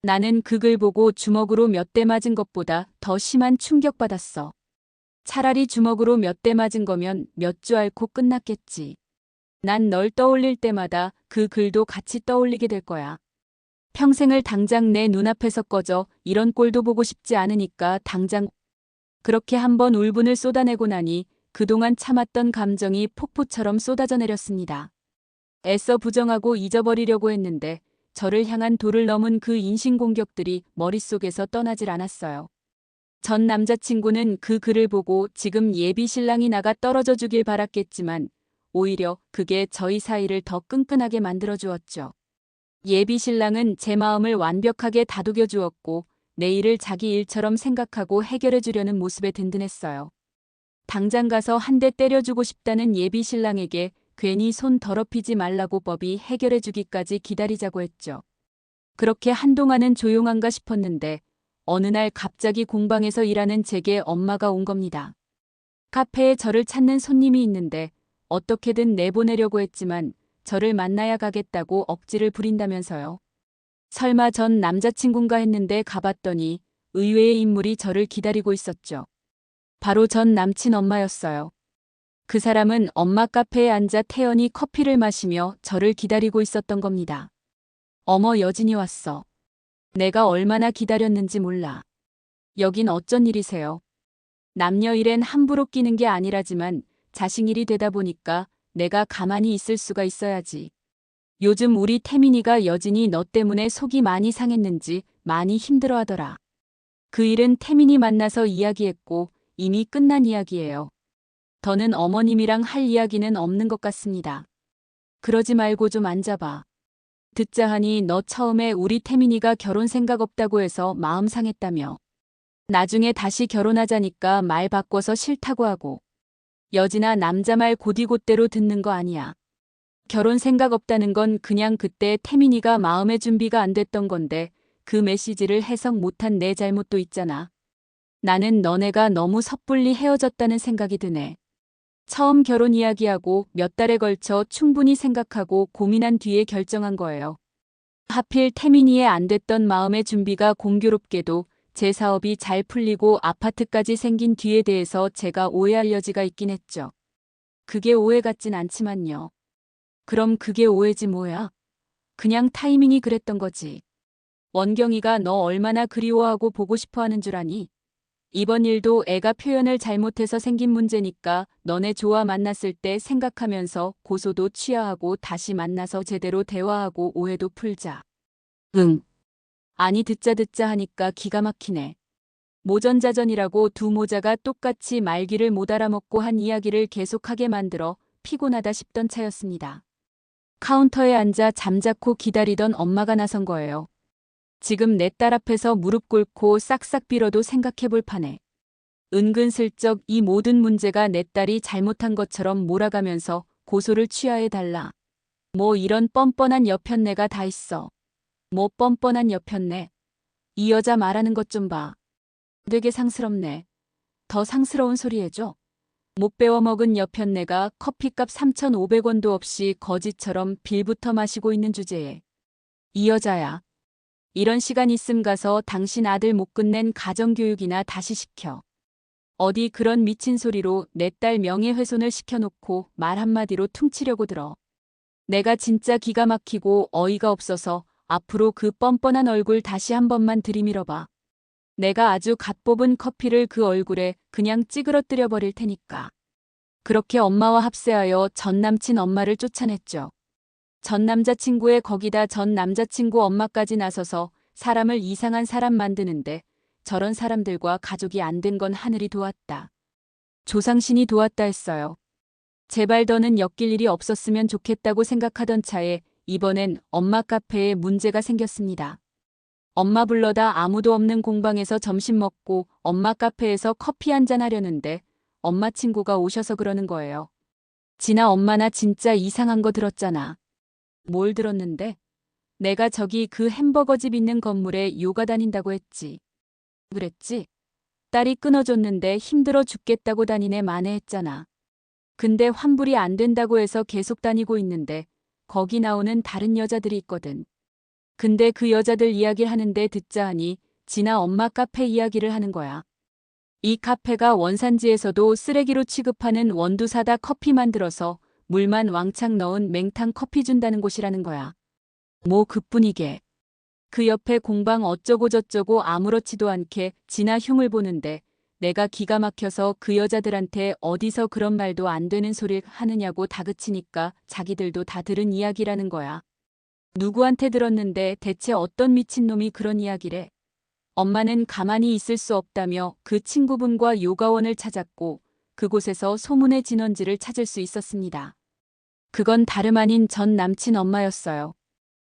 Speaker 1: 나는 그 글 보고 주먹으로 몇 대 맞은 것보다 더 심한 충격받았어. 차라리 주먹으로 몇 대 맞은 거면 몇 주 앓고 끝났겠지. 난 널 떠올릴 때마다 그 글도 같이 떠올리게 될 거야. 평생을 당장 내 눈앞에서 꺼져 이런 꼴도 보고 싶지 않으니까 당장. 그렇게 한번 울분을 쏟아내고 나니 그동안 참았던 감정이 폭포처럼 쏟아져 내렸습니다. 애써 부정하고 잊어버리려고 했는데 저를 향한 도를 넘은 그 인신공격들이 머릿속에서 떠나질 않았어요. 전 남자친구는 그 글을 보고 지금 예비 신랑이 나가 떨어져 주길 바랐겠지만 오히려 그게 저희 사이를 더 끈끈하게 만들어 주었죠. 예비 신랑은 제 마음을 완벽하게 다독여 주었고 내 일을 자기 일처럼 생각하고 해결해 주려는 모습에 든든했어요. 당장 가서 한 대 때려주고 싶다는 예비 신랑에게 괜히 손 더럽히지 말라고 법이 해결해주기까지 기다리자고 했죠. 그렇게 한동안은 조용한가 싶었는데 어느 날 갑자기 공방에서 일하는 제게 엄마가 온 겁니다. 카페에 저를 찾는 손님이 있는데 어떻게든 내보내려고 했지만 저를 만나야 가겠다고 억지를 부린다면서요. 설마 전 남자친구인가 했는데 가봤더니 의외의 인물이 저를 기다리고 있었죠. 바로 전 남친 엄마였어요. 그 사람은 엄마 카페에 앉아 태연히 커피를 마시며 저를 기다리고 있었던 겁니다. 어머, 여진이 왔어. 내가 얼마나 기다렸는지 몰라. 여긴 어쩐 일이세요? 남녀 일엔 함부로 끼는 게 아니라지만 자식 일이 되다 보니까 내가 가만히 있을 수가 있어야지. 요즘 우리 태민이가 여진이 너 때문에 속이 많이 상했는지 많이 힘들어하더라. 그 일은 태민이 만나서 이야기했고 이미 끝난 이야기예요. 더는 어머님이랑 할 이야기는 없는 것 같습니다. 그러지 말고 좀 앉아봐. 듣자 하니 너 처음에 우리 태민이가 결혼 생각 없다고 해서 마음 상했다며. 나중에 다시 결혼하자니까 말 바꿔서 싫다고 하고. 여진아, 남자 말 곧이곧대로 듣는 거 아니야. 결혼 생각 없다는 건 그냥 그때 태민이가 마음의 준비가 안 됐던 건데 그 메시지를 해석 못한 내 잘못도 있잖아. 나는 너네가 너무 섣불리 헤어졌다는 생각이 드네. 처음 결혼 이야기하고 몇 달에 걸쳐 충분히 생각하고 고민한 뒤에 결정한 거예요. 하필 태민이의 안 됐던 마음의 준비가 공교롭게도 제 사업이 잘 풀리고 아파트까지 생긴 뒤에 대해서 제가 오해할 여지가 있긴 했죠. 그게 오해 같진 않지만요. 그럼 그게 오해지 뭐야? 그냥 타이밍이 그랬던 거지. 원경이가 너 얼마나 그리워하고 보고 싶어 하는 줄 아니? 이번 일도 애가 표현을 잘못해서 생긴 문제니까 너네 조아 만났을 때 생각하면서 고소도 취하하고 다시 만나서 제대로 대화하고 오해도 풀자. 응. 아니, 듣자 하니까 기가 막히네. 모전자전이라고 두 모자가 똑같이 말귀를 못 알아먹고 한 이야기를 계속하게 만들어 피곤하다 싶던 차였습니다. 카운터에 앉아 잠자코 기다리던 엄마가 나선 거예요. 지금 내 딸 앞에서 무릎 꿇고 싹싹 빌어도 생각해볼 판에. 은근슬쩍 이 모든 문제가 내 딸이 잘못한 것처럼 몰아가면서 고소를 취하해달라. 뭐 이런 뻔뻔한 여편네가 다 있어. 뭐 뻔뻔한 여편네. 이 여자 말하는 것 좀 봐. 되게 상스럽네. 더 상스러운 소리 해줘. 못 배워먹은 여편네가 커피값 3,500원도 없이 거지처럼 빌부터 마시고 있는 주제에. 이 여자야. 이런 시간 있음 가서 당신 아들 못 끝낸 가정교육이나 다시 시켜. 어디 그런 미친 소리로 내 딸 명예훼손을 시켜놓고 말 한마디로 퉁치려고 들어. 내가 진짜 기가 막히고 어이가 없어서 앞으로 그 뻔뻔한 얼굴 다시 한 번만 들이밀어봐. 내가 아주 갓 뽑은 커피를 그 얼굴에 그냥 찌그러뜨려 버릴 테니까. 그렇게 엄마와 합세하여 전 남친 엄마를 쫓아냈죠. 전 남자친구의 거기다 전 남자친구 엄마까지 나서서 사람을 이상한 사람 만드는데 저런 사람들과 가족이 안 된 건 하늘이 도왔다. 조상신이 도왔다 했어요. 제발 더는 엮일 일이 없었으면 좋겠다고 생각하던 차에 이번엔 엄마 카페에 문제가 생겼습니다. 엄마 불러다 아무도 없는 공방에서 점심 먹고 엄마 카페에서 커피 한잔 하려는데 엄마 친구가 오셔서 그러는 거예요. 진아, 엄마 나 진짜 이상한 거 들었잖아. 뭘 들었는데? 내가 저기 그 햄버거집 있는 건물에 요가 다닌다고 했지. 그랬지? 딸이 끊어줬는데 힘들어 죽겠다고 다니네 만회했잖아. 근데 환불이 안 된다고 해서 계속 다니고 있는데 거기 나오는 다른 여자들이 있거든. 근데 그 여자들 이야기를 하는데 듣자 하니 진아 엄마 카페 이야기를 하는 거야. 이 카페가 원산지에서도 쓰레기로 취급하는 원두 사다 커피 만들어서 물만 왕창 넣은 맹탕 커피 준다는 곳이라는 거야. 뭐 그뿐이게. 그 옆에 공방 어쩌고저쩌고 아무렇지도 않게 진아 흉을 보는데 내가 기가 막혀서 그 여자들한테 어디서 그런 말도 안 되는 소리를 하느냐고 다그치니까 자기들도 다 들은 이야기라는 거야. 누구한테 들었는데 대체 어떤 미친놈이 그런 이야기래. 엄마는 가만히 있을 수 없다며 그 친구분과 요가원을 찾았고 그곳에서 소문의 진원지를 찾을 수 있었습니다. 그건 다름 아닌 전 남친 엄마였어요.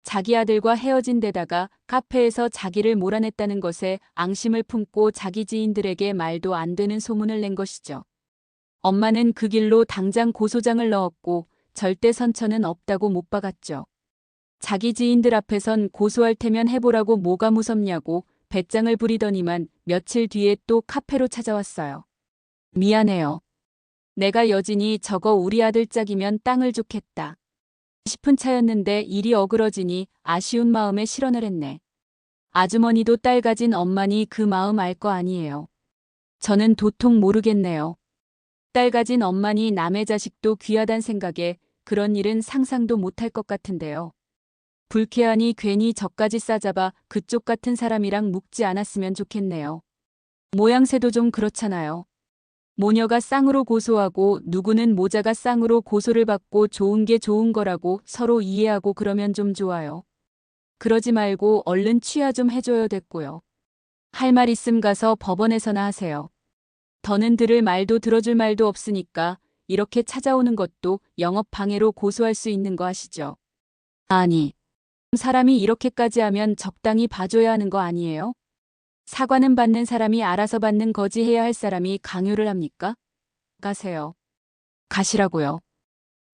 Speaker 1: 자기 아들과 헤어진 데다가 카페에서 자기를 몰아냈다는 것에 앙심을 품고 자기 지인들에게 말도 안 되는 소문을 낸 것이죠. 엄마는 그 길로 당장 고소장을 넣었고 절대 선처는 없다고 못 박았죠. 자기 지인들 앞에선 고소할 테면 해보라고 뭐가 무섭냐고 배짱을 부리더니만 며칠 뒤에 또 카페로 찾아왔어요. 미안해요. 내가 여진이 저거 우리 아들 짝이면 땅을 좋겠다 싶은 차였는데 일이 어그러지니 아쉬운 마음에 실언을 했네. 아주머니도 딸 가진 엄마니 그 마음 알 거 아니에요. 저는 도통 모르겠네요. 딸 가진 엄마니 남의 자식도 귀하단 생각에 그런 일은 상상도 못할 것 같은데요. 불쾌하니 괜히 저까지 싸잡아 그쪽 같은 사람이랑 묵지 않았으면 좋겠네요. 모양새도 좀 그렇잖아요. 모녀가 쌍으로 고소하고 누구는 모자가 쌍으로 고소를 받고 좋은 게 좋은 거라고 서로 이해하고 그러면 좀 좋아요. 그러지 말고 얼른 취하 좀 해줘야 됐고요. 할 말 있음 가서 법원에서나 하세요. 더는 들을 말도 들어줄 말도 없으니까 이렇게 찾아오는 것도 영업방해로 고소할 수 있는 거 아시죠? 아니, 사람이 이렇게까지 하면 적당히 봐줘야 하는 거 아니에요? 사과는 받는 사람이 알아서 받는 거지 해야 할 사람이 강요를 합니까? 가세요. 가시라고요.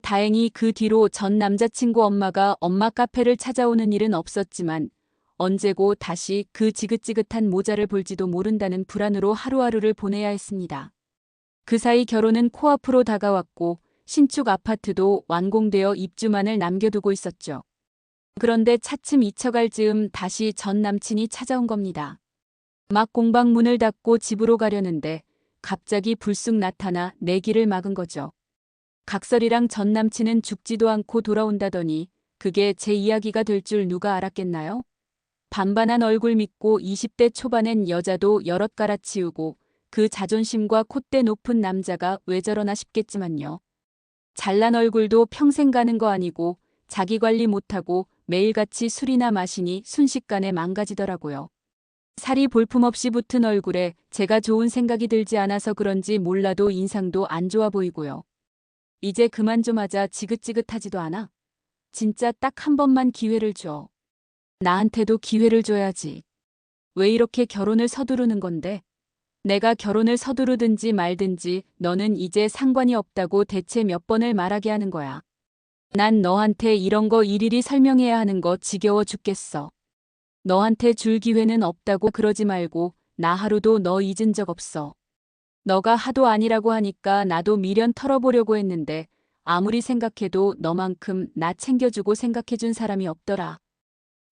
Speaker 1: 다행히 그 뒤로 전 남자친구 엄마가 엄마 카페를 찾아오는 일은 없었지만 언제고 다시 그 지긋지긋한 모자를 볼지도 모른다는 불안으로 하루하루를 보내야 했습니다. 그 사이 결혼은 코앞으로 다가왔고 신축 아파트도 완공되어 입주만을 남겨두고 있었죠. 그런데 차츰 잊혀갈 즈음 다시 전 남친이 찾아온 겁니다. 막 공방 문을 닫고 집으로 가려는데 갑자기 불쑥 나타나 내 길을 막은 거죠. 각설이랑 전 남친은 죽지도 않고 돌아온다더니 그게 제 이야기가 될 줄 누가 알았겠나요? 반반한 얼굴 믿고 20대 초반엔 여자도 여럿 갈아치우고 그 자존심과 콧대 높은 남자가 왜 저러나 싶겠지만요. 잘난 얼굴도 평생 가는 거 아니고 자기 관리 못하고 매일같이 술이나 마시니 순식간에 망가지더라고요. 살이 볼품없이 붙은 얼굴에 제가 좋은 생각이 들지 않아서 그런지 몰라도 인상도 안 좋아 보이고요. 이제 그만 좀 하자 지긋지긋하지도 않아? 진짜 딱 한 번만 기회를 줘. 나한테도 기회를 줘야지. 왜 이렇게 결혼을 서두르는 건데? 내가 결혼을 서두르든지 말든지 너는 이제 상관이 없다고 대체 몇 번을 말하게 하는 거야. 난 너한테 이런 거 일일이 설명해야 하는 거 지겨워 죽겠어. 너한테 줄 기회는 없다고 그러지 말고 나 하루도 너 잊은 적 없어. 너가 하도 아니라고 하니까 나도 미련 털어보려고 했는데 아무리 생각해도 너만큼 나 챙겨주고 생각해준 사람이 없더라.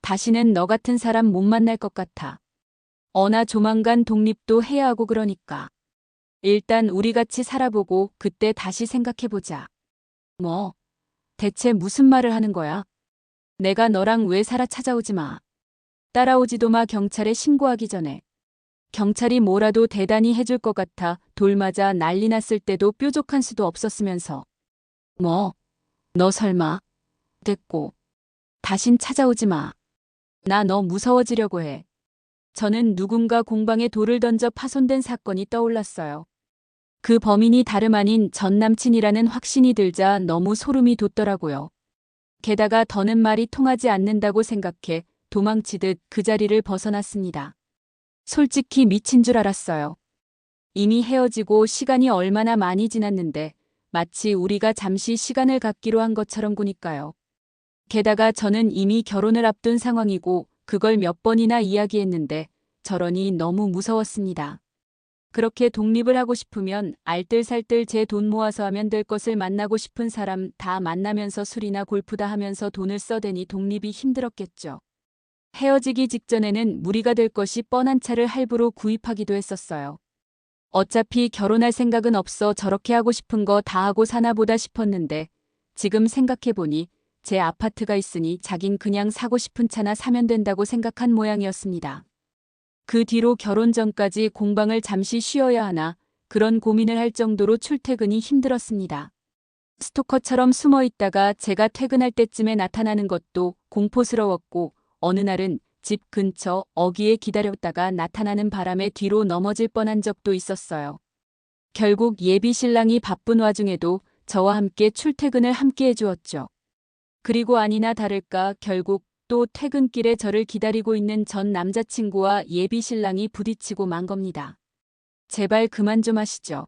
Speaker 1: 다시는 너 같은 사람 못 만날 것 같아. 나 조만간 독립도 해야 하고 그러니까. 일단 우리 같이 살아보고 그때 다시 생각해보자. 뭐, 대체 무슨 말을 하는 거야? 내가 너랑 왜 살아 찾아오지 마. 따라오지도 마 경찰에 신고하기 전에. 경찰이 뭐라도 대단히 해줄 것 같아 돌 맞아 난리 났을 때도 뾰족한 수도 없었으면서. 뭐, 너 설마. 됐고. 다신 찾아오지 마. 나 너 무서워지려고 해. 저는 누군가 공방에 돌을 던져 파손된 사건이 떠올랐어요. 그 범인이 다름 아닌 전 남친이라는 확신이 들자 너무 소름이 돋더라고요. 게다가 더는 말이 통하지 않는다고 생각해 도망치듯 그 자리를 벗어났습니다. 솔직히 미친 줄 알았어요. 이미 헤어지고 시간이 얼마나 많이 지났는데 마치 우리가 잠시 시간을 갖기로 한 것처럼 구니까요. 게다가 저는 이미 결혼을 앞둔 상황이고 그걸 몇 번이나 이야기했는데 저러니 너무 무서웠습니다. 그렇게 독립을 하고 싶으면 알뜰살뜰 제 돈 모아서 하면 될 것을 만나고 싶은 사람 다 만나면서 술이나 골프다 하면서 돈을 써대니 독립이 힘들었겠죠. 헤어지기 직전에는 무리가 될 것이 뻔한 차를 할부로 구입하기도 했었어요. 어차피 결혼할 생각은 없어 저렇게 하고 싶은 거 다 하고 사나 보다 싶었는데 지금 생각해보니 제 아파트가 있으니 자긴 그냥 사고 싶은 차나 사면 된다고 생각한 모양이었습니다. 그 뒤로 결혼 전까지 공방을 잠시 쉬어야 하나 그런 고민을 할 정도로 출퇴근이 힘들었습니다. 스토커처럼 숨어 있다가 제가 퇴근할 때쯤에 나타나는 것도 공포스러웠고 어느 날은 집 근처 어귀에 기다렸다가 나타나는 바람에 뒤로 넘어질 뻔한 적도 있었어요. 결국 예비 신랑이 바쁜 와중에도 저와 함께 출퇴근을 함께 해주었죠. 그리고 아니나 다를까 결국 또 퇴근길에 저를 기다리고 있는 전 남자친구와 예비 신랑이 부딪히고 만 겁니다. 제발 그만 좀 하시죠.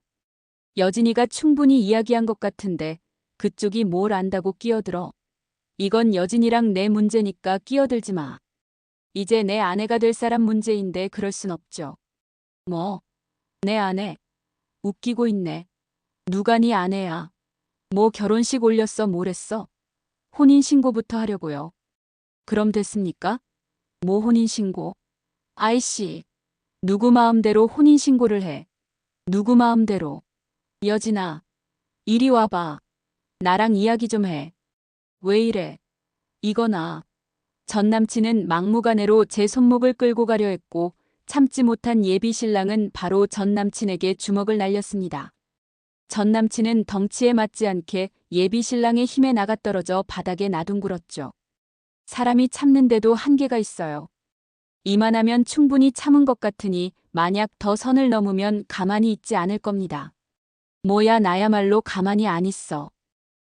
Speaker 1: 여진이가 충분히 이야기한 것 같은데 그쪽이 뭘 안다고 끼어들어. 이건 여진이랑 내 문제니까 끼어들지 마. 이제 내 아내가 될 사람 문제인데 그럴 순 없죠. 뭐? 내 아내? 웃기고 있네. 누가 네 아내야? 뭐 결혼식 올렸어 뭐랬어? 혼인신고부터 하려고요. 그럼 됐습니까? 뭐 혼인신고? 아이씨. 누구 마음대로 혼인신고를 해. 누구 마음대로. 여진아. 이리 와봐. 나랑 이야기 좀 해. 왜 이래? 이거나. 전 남친은 막무가내로 제 손목을 끌고 가려 했고 참지 못한 예비 신랑은 바로 전 남친에게 주먹을 날렸습니다. 전 남친은 덩치에 맞지 않게 예비 신랑의 힘에 나가떨어져 바닥에 나둥글었죠. 사람이 참는데도 한계가 있어요. 이만하면 충분히 참은 것 같으니 만약 더 선을 넘으면 가만히 있지 않을 겁니다. 뭐야 나야말로 가만히 안 있어.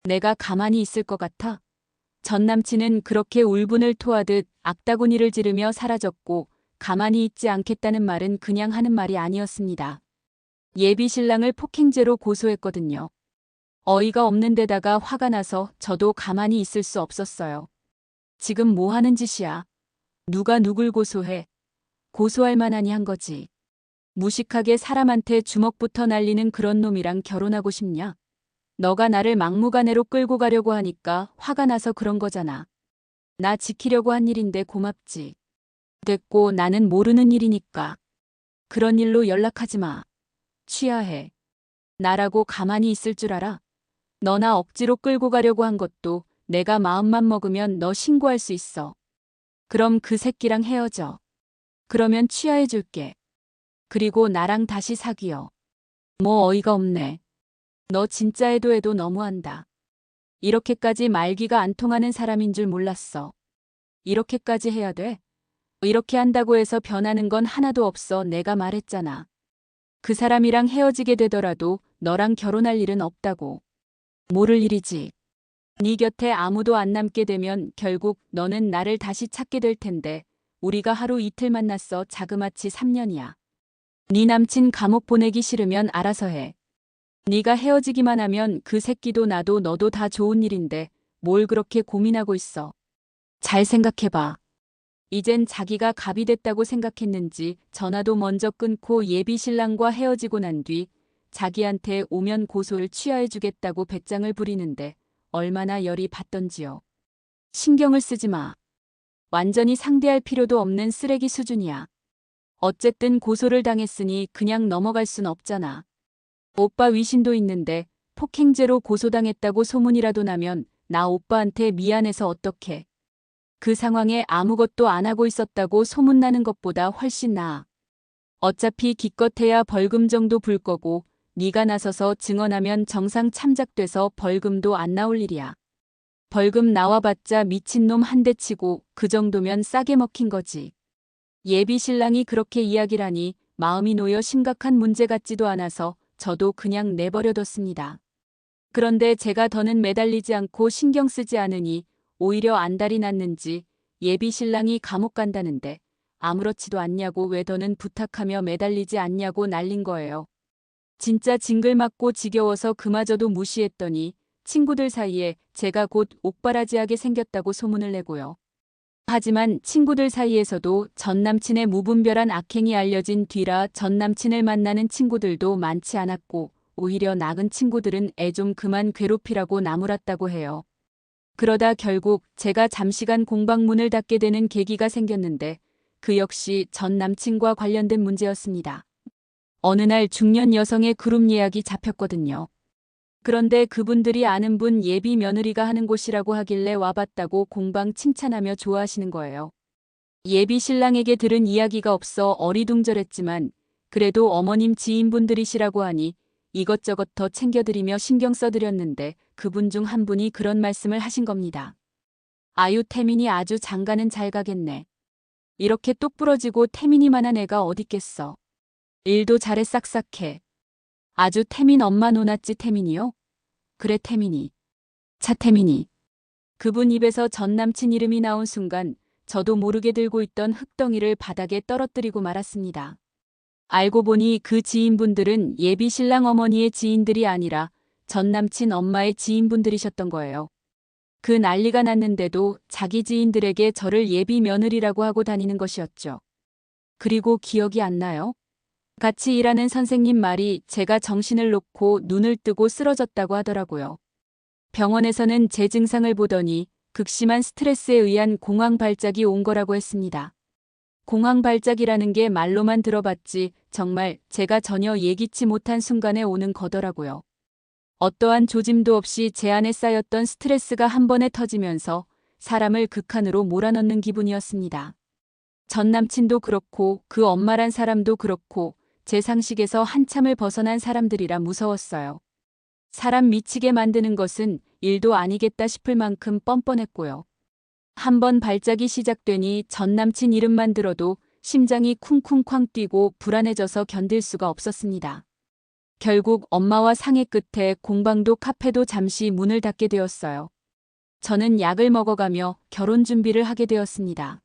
Speaker 1: 내가 가만히 있을 것 같아? 전 남친은 그렇게 울분을 토하듯 악다구니를 지르며 사라졌고 가만히 있지 않겠다는 말은 그냥 하는 말이 아니었습니다. 예비 신랑을 폭행죄로 고소했거든요. 어이가 없는 데다가 화가 나서 저도 가만히 있을 수 없었어요. 지금 뭐 하는 짓이야? 누가 누굴 고소해? 고소할 만하니 한 거지. 무식하게 사람한테 주먹부터 날리는 그런 놈이랑 결혼하고 싶냐? 너가 나를 막무가내로 끌고 가려고 하니까 화가 나서 그런 거잖아. 나 지키려고 한 일인데 고맙지. 됐고 나는 모르는 일이니까. 그런 일로 연락하지 마. 취하해. 나라고 가만히 있을 줄 알아? 너나 억지로 끌고 가려고 한 것도 내가 마음만 먹으면 너 신고할 수 있어. 그럼 그 새끼랑 헤어져. 그러면 취하해 줄게. 그리고 나랑 다시 사귀어. 뭐 어이가 없네. 너 진짜 해도 너무한다. 이렇게까지 말귀가 안 통하는 사람인 줄 몰랐어. 이렇게까지 해야 돼? 이렇게 한다고 해서 변하는 건 하나도 없어. 내가 말했잖아. 그 사람이랑 헤어지게 되더라도 너랑 결혼할 일은 없다고. 모를 일이지. 네 곁에 아무도 안 남게 되면 결국 너는 나를 다시 찾게 될 텐데 우리가 하루 이틀 만났어. 자그마치 3년이야. 네 남친 감옥 보내기 싫으면 알아서 해. 네가 헤어지기만 하면 그 새끼도 나도 너도 다 좋은 일인데 뭘 그렇게 고민하고 있어. 잘 생각해봐. 이젠 자기가 갑이 됐다고 생각했는지 전화도 먼저 끊고 예비 신랑과 헤어지고 난 뒤 자기한테 오면 고소를 취하해주겠다고 배짱을 부리는데 얼마나 열이 받던지요. 신경을 쓰지 마. 완전히 상대할 필요도 없는 쓰레기 수준이야. 어쨌든 고소를 당했으니 그냥 넘어갈 순 없잖아. 오빠 위신도 있는데 폭행죄로 고소당했다고 소문이라도 나면 나 오빠한테 미안해서 어떡해. 그 상황에 아무것도 안 하고 있었다고 소문나는 것보다 훨씬 나아. 어차피 기껏해야 벌금 정도 불 거고 네가 나서서 증언하면 정상 참작돼서 벌금도 안 나올 일이야. 벌금 나와봤자 미친놈 한 대 치고 그 정도면 싸게 먹힌 거지. 예비 신랑이 그렇게 이야기라니 마음이 놓여 심각한 문제 같지도 않아서 저도 그냥 내버려뒀습니다. 그런데 제가 더는 매달리지 않고 신경 쓰지 않으니 오히려 안달이 났는지 예비 신랑이 감옥 간다는데 아무렇지도 않냐고 왜 더는 부탁하며 매달리지 않냐고 날린 거예요. 진짜 징글맞고 지겨워서 그마저도 무시했더니 친구들 사이에 제가 곧 옥바라지하게 생겼다고 소문을 내고요. 하지만 친구들 사이에서도 전 남친의 무분별한 악행이 알려진 뒤라 전 남친을 만나는 친구들도 많지 않았고 오히려 나은 친구들은 애 좀 그만 괴롭히라고 나무랐다고 해요. 그러다 결국 제가 잠시간 공방문을 닫게 되는 계기가 생겼는데 그 역시 전 남친과 관련된 문제였습니다. 어느 날 중년 여성의 그룹 예약이 잡혔거든요. 그런데 그분들이 아는 분 예비 며느리가 하는 곳이라고 하길래 와봤다고 공방 칭찬하며 좋아하시는 거예요. 예비 신랑에게 들은 이야기가 없어 어리둥절했지만 그래도 어머님 지인분들이시라고 하니 이것저것 더 챙겨드리며 신경 써드렸는데 그분 중 한 분이 그런 말씀을 하신 겁니다. 아유 태민이 아주 장가는 잘 가겠네. 이렇게 똑부러지고 태민이만한 애가 어딨겠어. 일도 잘해 싹싹해. 아주 태민 엄마 노났지 태민이요? 그래 태민이. 차 태민이. 그분 입에서 전 남친 이름이 나온 순간 저도 모르게 들고 있던 흙덩이를 바닥에 떨어뜨리고 말았습니다. 알고 보니 그 지인분들은 예비 신랑 어머니의 지인들이 아니라 전 남친 엄마의 지인분들이셨던 거예요. 그 난리가 났는데도 자기 지인들에게 저를 예비 며느리라고 하고 다니는 것이었죠. 그리고 기억이 안 나요? 같이 일하는 선생님 말이 제가 정신을 놓고 눈을 뜨고 쓰러졌다고 하더라고요. 병원에서는 제 증상을 보더니 극심한 스트레스에 의한 공황 발작이 온 거라고 했습니다. 공황 발작이라는 게 말로만 들어봤지 정말 제가 전혀 예기치 못한 순간에 오는 거더라고요. 어떠한 조짐도 없이 제 안에 쌓였던 스트레스가 한 번에 터지면서 사람을 극한으로 몰아넣는 기분이었습니다. 전 남친도 그렇고 그 엄마란 사람도 그렇고 제 상식에서 한참을 벗어난 사람들이라 무서웠어요. 사람 미치게 만드는 것은 일도 아니겠다 싶을 만큼 뻔뻔했고요. 한번 발작이 시작되니 전 남친 이름만 들어도 심장이 쿵쿵쾅 뛰고 불안해져서 견딜 수가 없었습니다. 결국 엄마와 상의 끝에 공방도 카페도 잠시 문을 닫게 되었어요. 저는 약을 먹어가며 결혼 준비를 하게 되었습니다.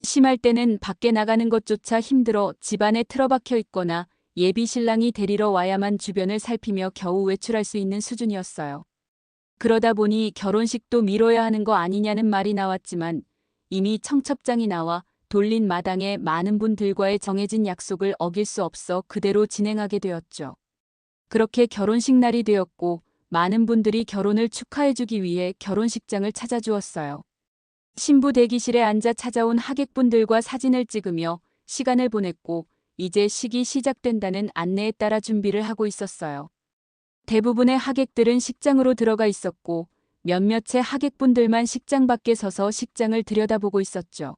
Speaker 1: 심할 때는 밖에 나가는 것조차 힘들어 집안에 틀어박혀 있거나 예비 신랑이 데리러 와야만 주변을 살피며 겨우 외출할 수 있는 수준이었어요. 그러다 보니 결혼식도 미뤄야 하는 거 아니냐는 말이 나왔지만 이미 청첩장이 나와 돌린 마당에 많은 분들과의 정해진 약속을 어길 수 없어 그대로 진행하게 되었죠. 그렇게 결혼식 날이 되었고 많은 분들이 결혼을 축하해주기 위해 결혼식장을 찾아주었어요. 신부 대기실에 앉아 찾아온 하객분들과 사진을 찍으며 시간을 보냈고 이제 식이 시작된다는 안내에 따라 준비를 하고 있었어요. 대부분의 하객들은 식장으로 들어가 있었고 몇몇의 하객분들만 식장 밖에 서서 식장을 들여다보고 있었죠.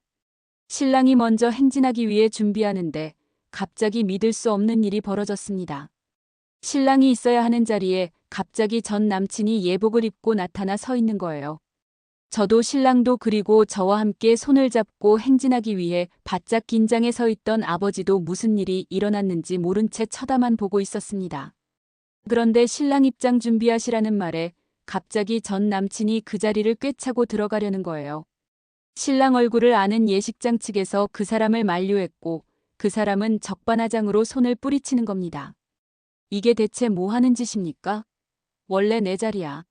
Speaker 1: 신랑이 먼저 행진하기 위해 준비하는데 갑자기 믿을 수 없는 일이 벌어졌습니다. 신랑이 있어야 하는 자리에 갑자기 전 남친이 예복을 입고 나타나 서 있는 거예요. 저도 신랑도 그리고 저와 함께 손을 잡고 행진하기 위해 바짝 긴장해 서 있던 아버지도 무슨 일이 일어났는지 모른 채 쳐다만 보고 있었습니다. 그런데 신랑 입장 준비하시라는 말에 갑자기 전 남친이 그 자리를 꿰차고 들어가려는 거예요. 신랑 얼굴을 아는 예식장 측에서 그 사람을 만류했고 그 사람은 적반하장으로 손을 뿌리치는 겁니다. 이게 대체 뭐 하는 짓입니까? 원래 내 자리야.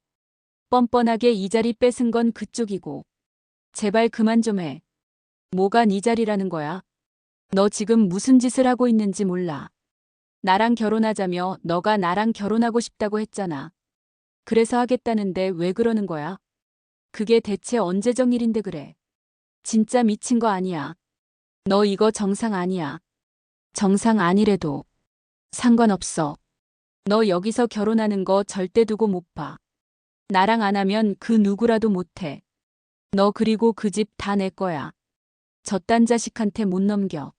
Speaker 1: 뻔뻔하게 이 자리 뺏은 건 그쪽이고. 제발 그만 좀 해. 뭐가 네 자리라는 거야? 너 지금 무슨 짓을 하고 있는지 몰라. 나랑 결혼하자며 너가 나랑 결혼하고 싶다고 했잖아. 그래서 하겠다는데 왜 그러는 거야? 그게 대체 언제적 일인데 그래. 진짜 미친 거 아니야. 너 이거 정상 아니야. 정상 아니래도 상관없어. 너 여기서 결혼하는 거 절대 두고 못 봐. 나랑 안 하면 그 누구라도 못 해. 너 그리고 그 집 다 내 거야. 저딴 자식한테 못 넘겨.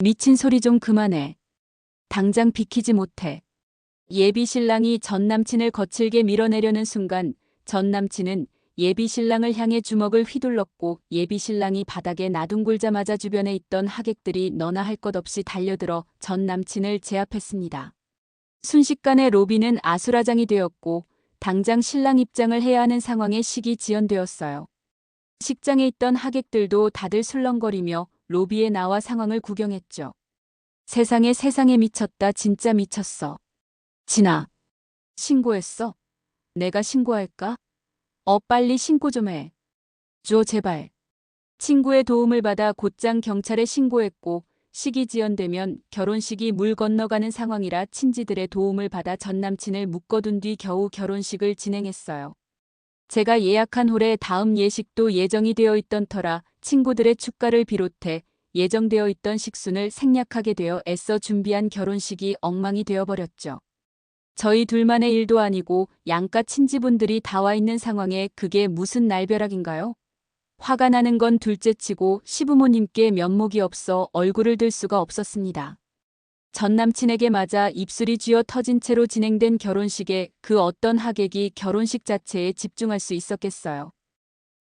Speaker 1: 미친 소리 좀 그만해. 당장 비키지 못해. 예비 신랑이 전 남친을 거칠게 밀어내려는 순간 전 남친은 예비 신랑을 향해 주먹을 휘둘렀고 예비 신랑이 바닥에 나둥글자마자 주변에 있던 하객들이 너나 할 것 없이 달려들어 전 남친을 제압했습니다. 순식간에 로비는 아수라장이 되었고 당장 신랑 입장을 해야 하는 상황에 식이 지연되었어요. 식장에 있던 하객들도 다들 술렁거리며 로비에 나와 상황을 구경했죠. 세상에 미쳤다 진짜 미쳤어. 진아. 신고했어? 내가 신고할까? 빨리 신고 좀 해. 줘 제발. 친구의 도움을 받아 곧장 경찰에 신고했고 식이 지연되면 결혼식이 물 건너가는 상황이라 친지들의 도움을 받아 전 남친을 묶어둔 뒤 겨우 결혼식을 진행했어요. 제가 예약한 홀에 다음 예식도 예정이 되어 있던 터라 친구들의 축가를 비롯해 예정되어 있던 식순을 생략하게 되어 애써 준비한 결혼식이 엉망이 되어버렸죠. 저희 둘만의 일도 아니고 양가 친지분들이 다 와 있는 상황에 그게 무슨 날벼락인가요? 화가 나는 건 둘째치고 시부모님께 면목이 없어 얼굴을 들 수가 없었습니다. 전 남친에게 맞아 입술이 쥐어 터진 채로 진행된 결혼식에 그 어떤 하객이 결혼식 자체에 집중할 수 있었겠어요.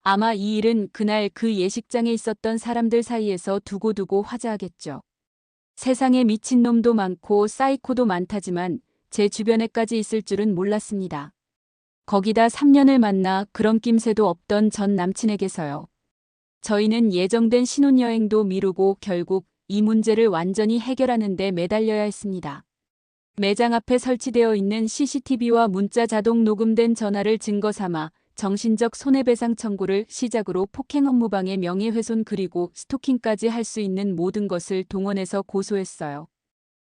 Speaker 1: 아마 이 일은 그날 그 예식장에 있었던 사람들 사이에서 두고두고 화제하겠죠. 세상에 미친놈도 많고 사이코도 많다지만 제 주변에까지 있을 줄은 몰랐습니다. 거기다 3년을 만나 그런 낌새도 없던 전 남친에게서요. 저희는 예정된 신혼여행도 미루고 결국 이 문제를 완전히 해결하는 데 매달려야 했습니다. 매장 앞에 설치되어 있는 CCTV와 문자 자동 녹음된 전화를 증거 삼아 정신적 손해배상 청구를 시작으로 폭행 업무방해 명예훼손 그리고 스토킹까지 할 수 있는 모든 것을 동원해서 고소했어요.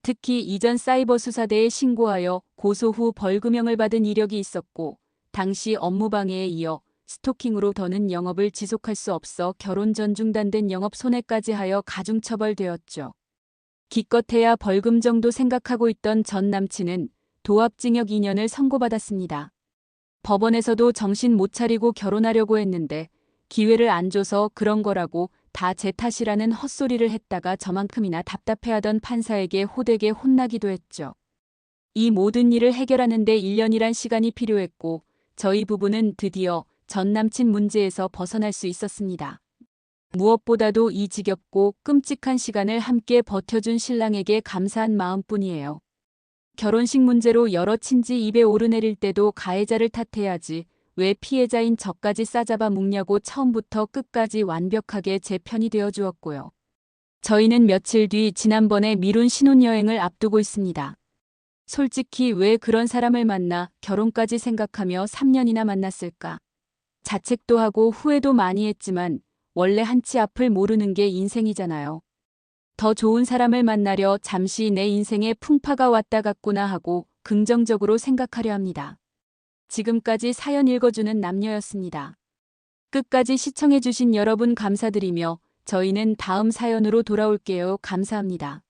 Speaker 1: 특히 이전 사이버 수사대에 신고하여 고소 후 벌금형을 받은 이력이 있었고 당시 업무방해에 이어 스토킹으로 더는 영업을 지속할 수 없어 결혼 전 중단된 영업 손해까지 하여 가중처벌되었죠. 기껏해야 벌금 정도 생각하고 있던 전 남친은 도합징역 2년을 선고받았습니다. 법원에서도 정신 못 차리고 결혼하려고 했는데 기회를 안 줘서 그런 거라고 다 제 탓이라는 헛소리를 했다가 저만큼이나 답답해하던 판사에게 호되게 혼나기도 했죠. 이 모든 일을 해결하는 데 1년이란 시간이 필요했고 저희 부부는 드디어 전 남친 문제에서 벗어날 수 있었습니다. 무엇보다도 이 지겹고 끔찍한 시간을 함께 버텨준 신랑에게 감사한 마음뿐이에요. 결혼식 문제로 여러 친지 입에 오르내릴 때도 가해자를 탓해야지 왜 피해자인 저까지 싸잡아 묵냐고 처음부터 끝까지 완벽하게 제 편이 되어 주었고요. 저희는 며칠 뒤 지난번에 미룬 신혼여행을 앞두고 있습니다. 솔직히 왜 그런 사람을 만나 결혼까지 생각하며 3년이나 만났을까? 자책도 하고 후회도 많이 했지만 원래 한치 앞을 모르는 게 인생이잖아요. 더 좋은 사람을 만나려 잠시 내 인생에 풍파가 왔다 갔구나 하고 긍정적으로 생각하려 합니다. 지금까지 사연 읽어주는 남녀였습니다. 끝까지 시청해주신 여러분 감사드리며 저희는 다음 사연으로 돌아올게요. 감사합니다.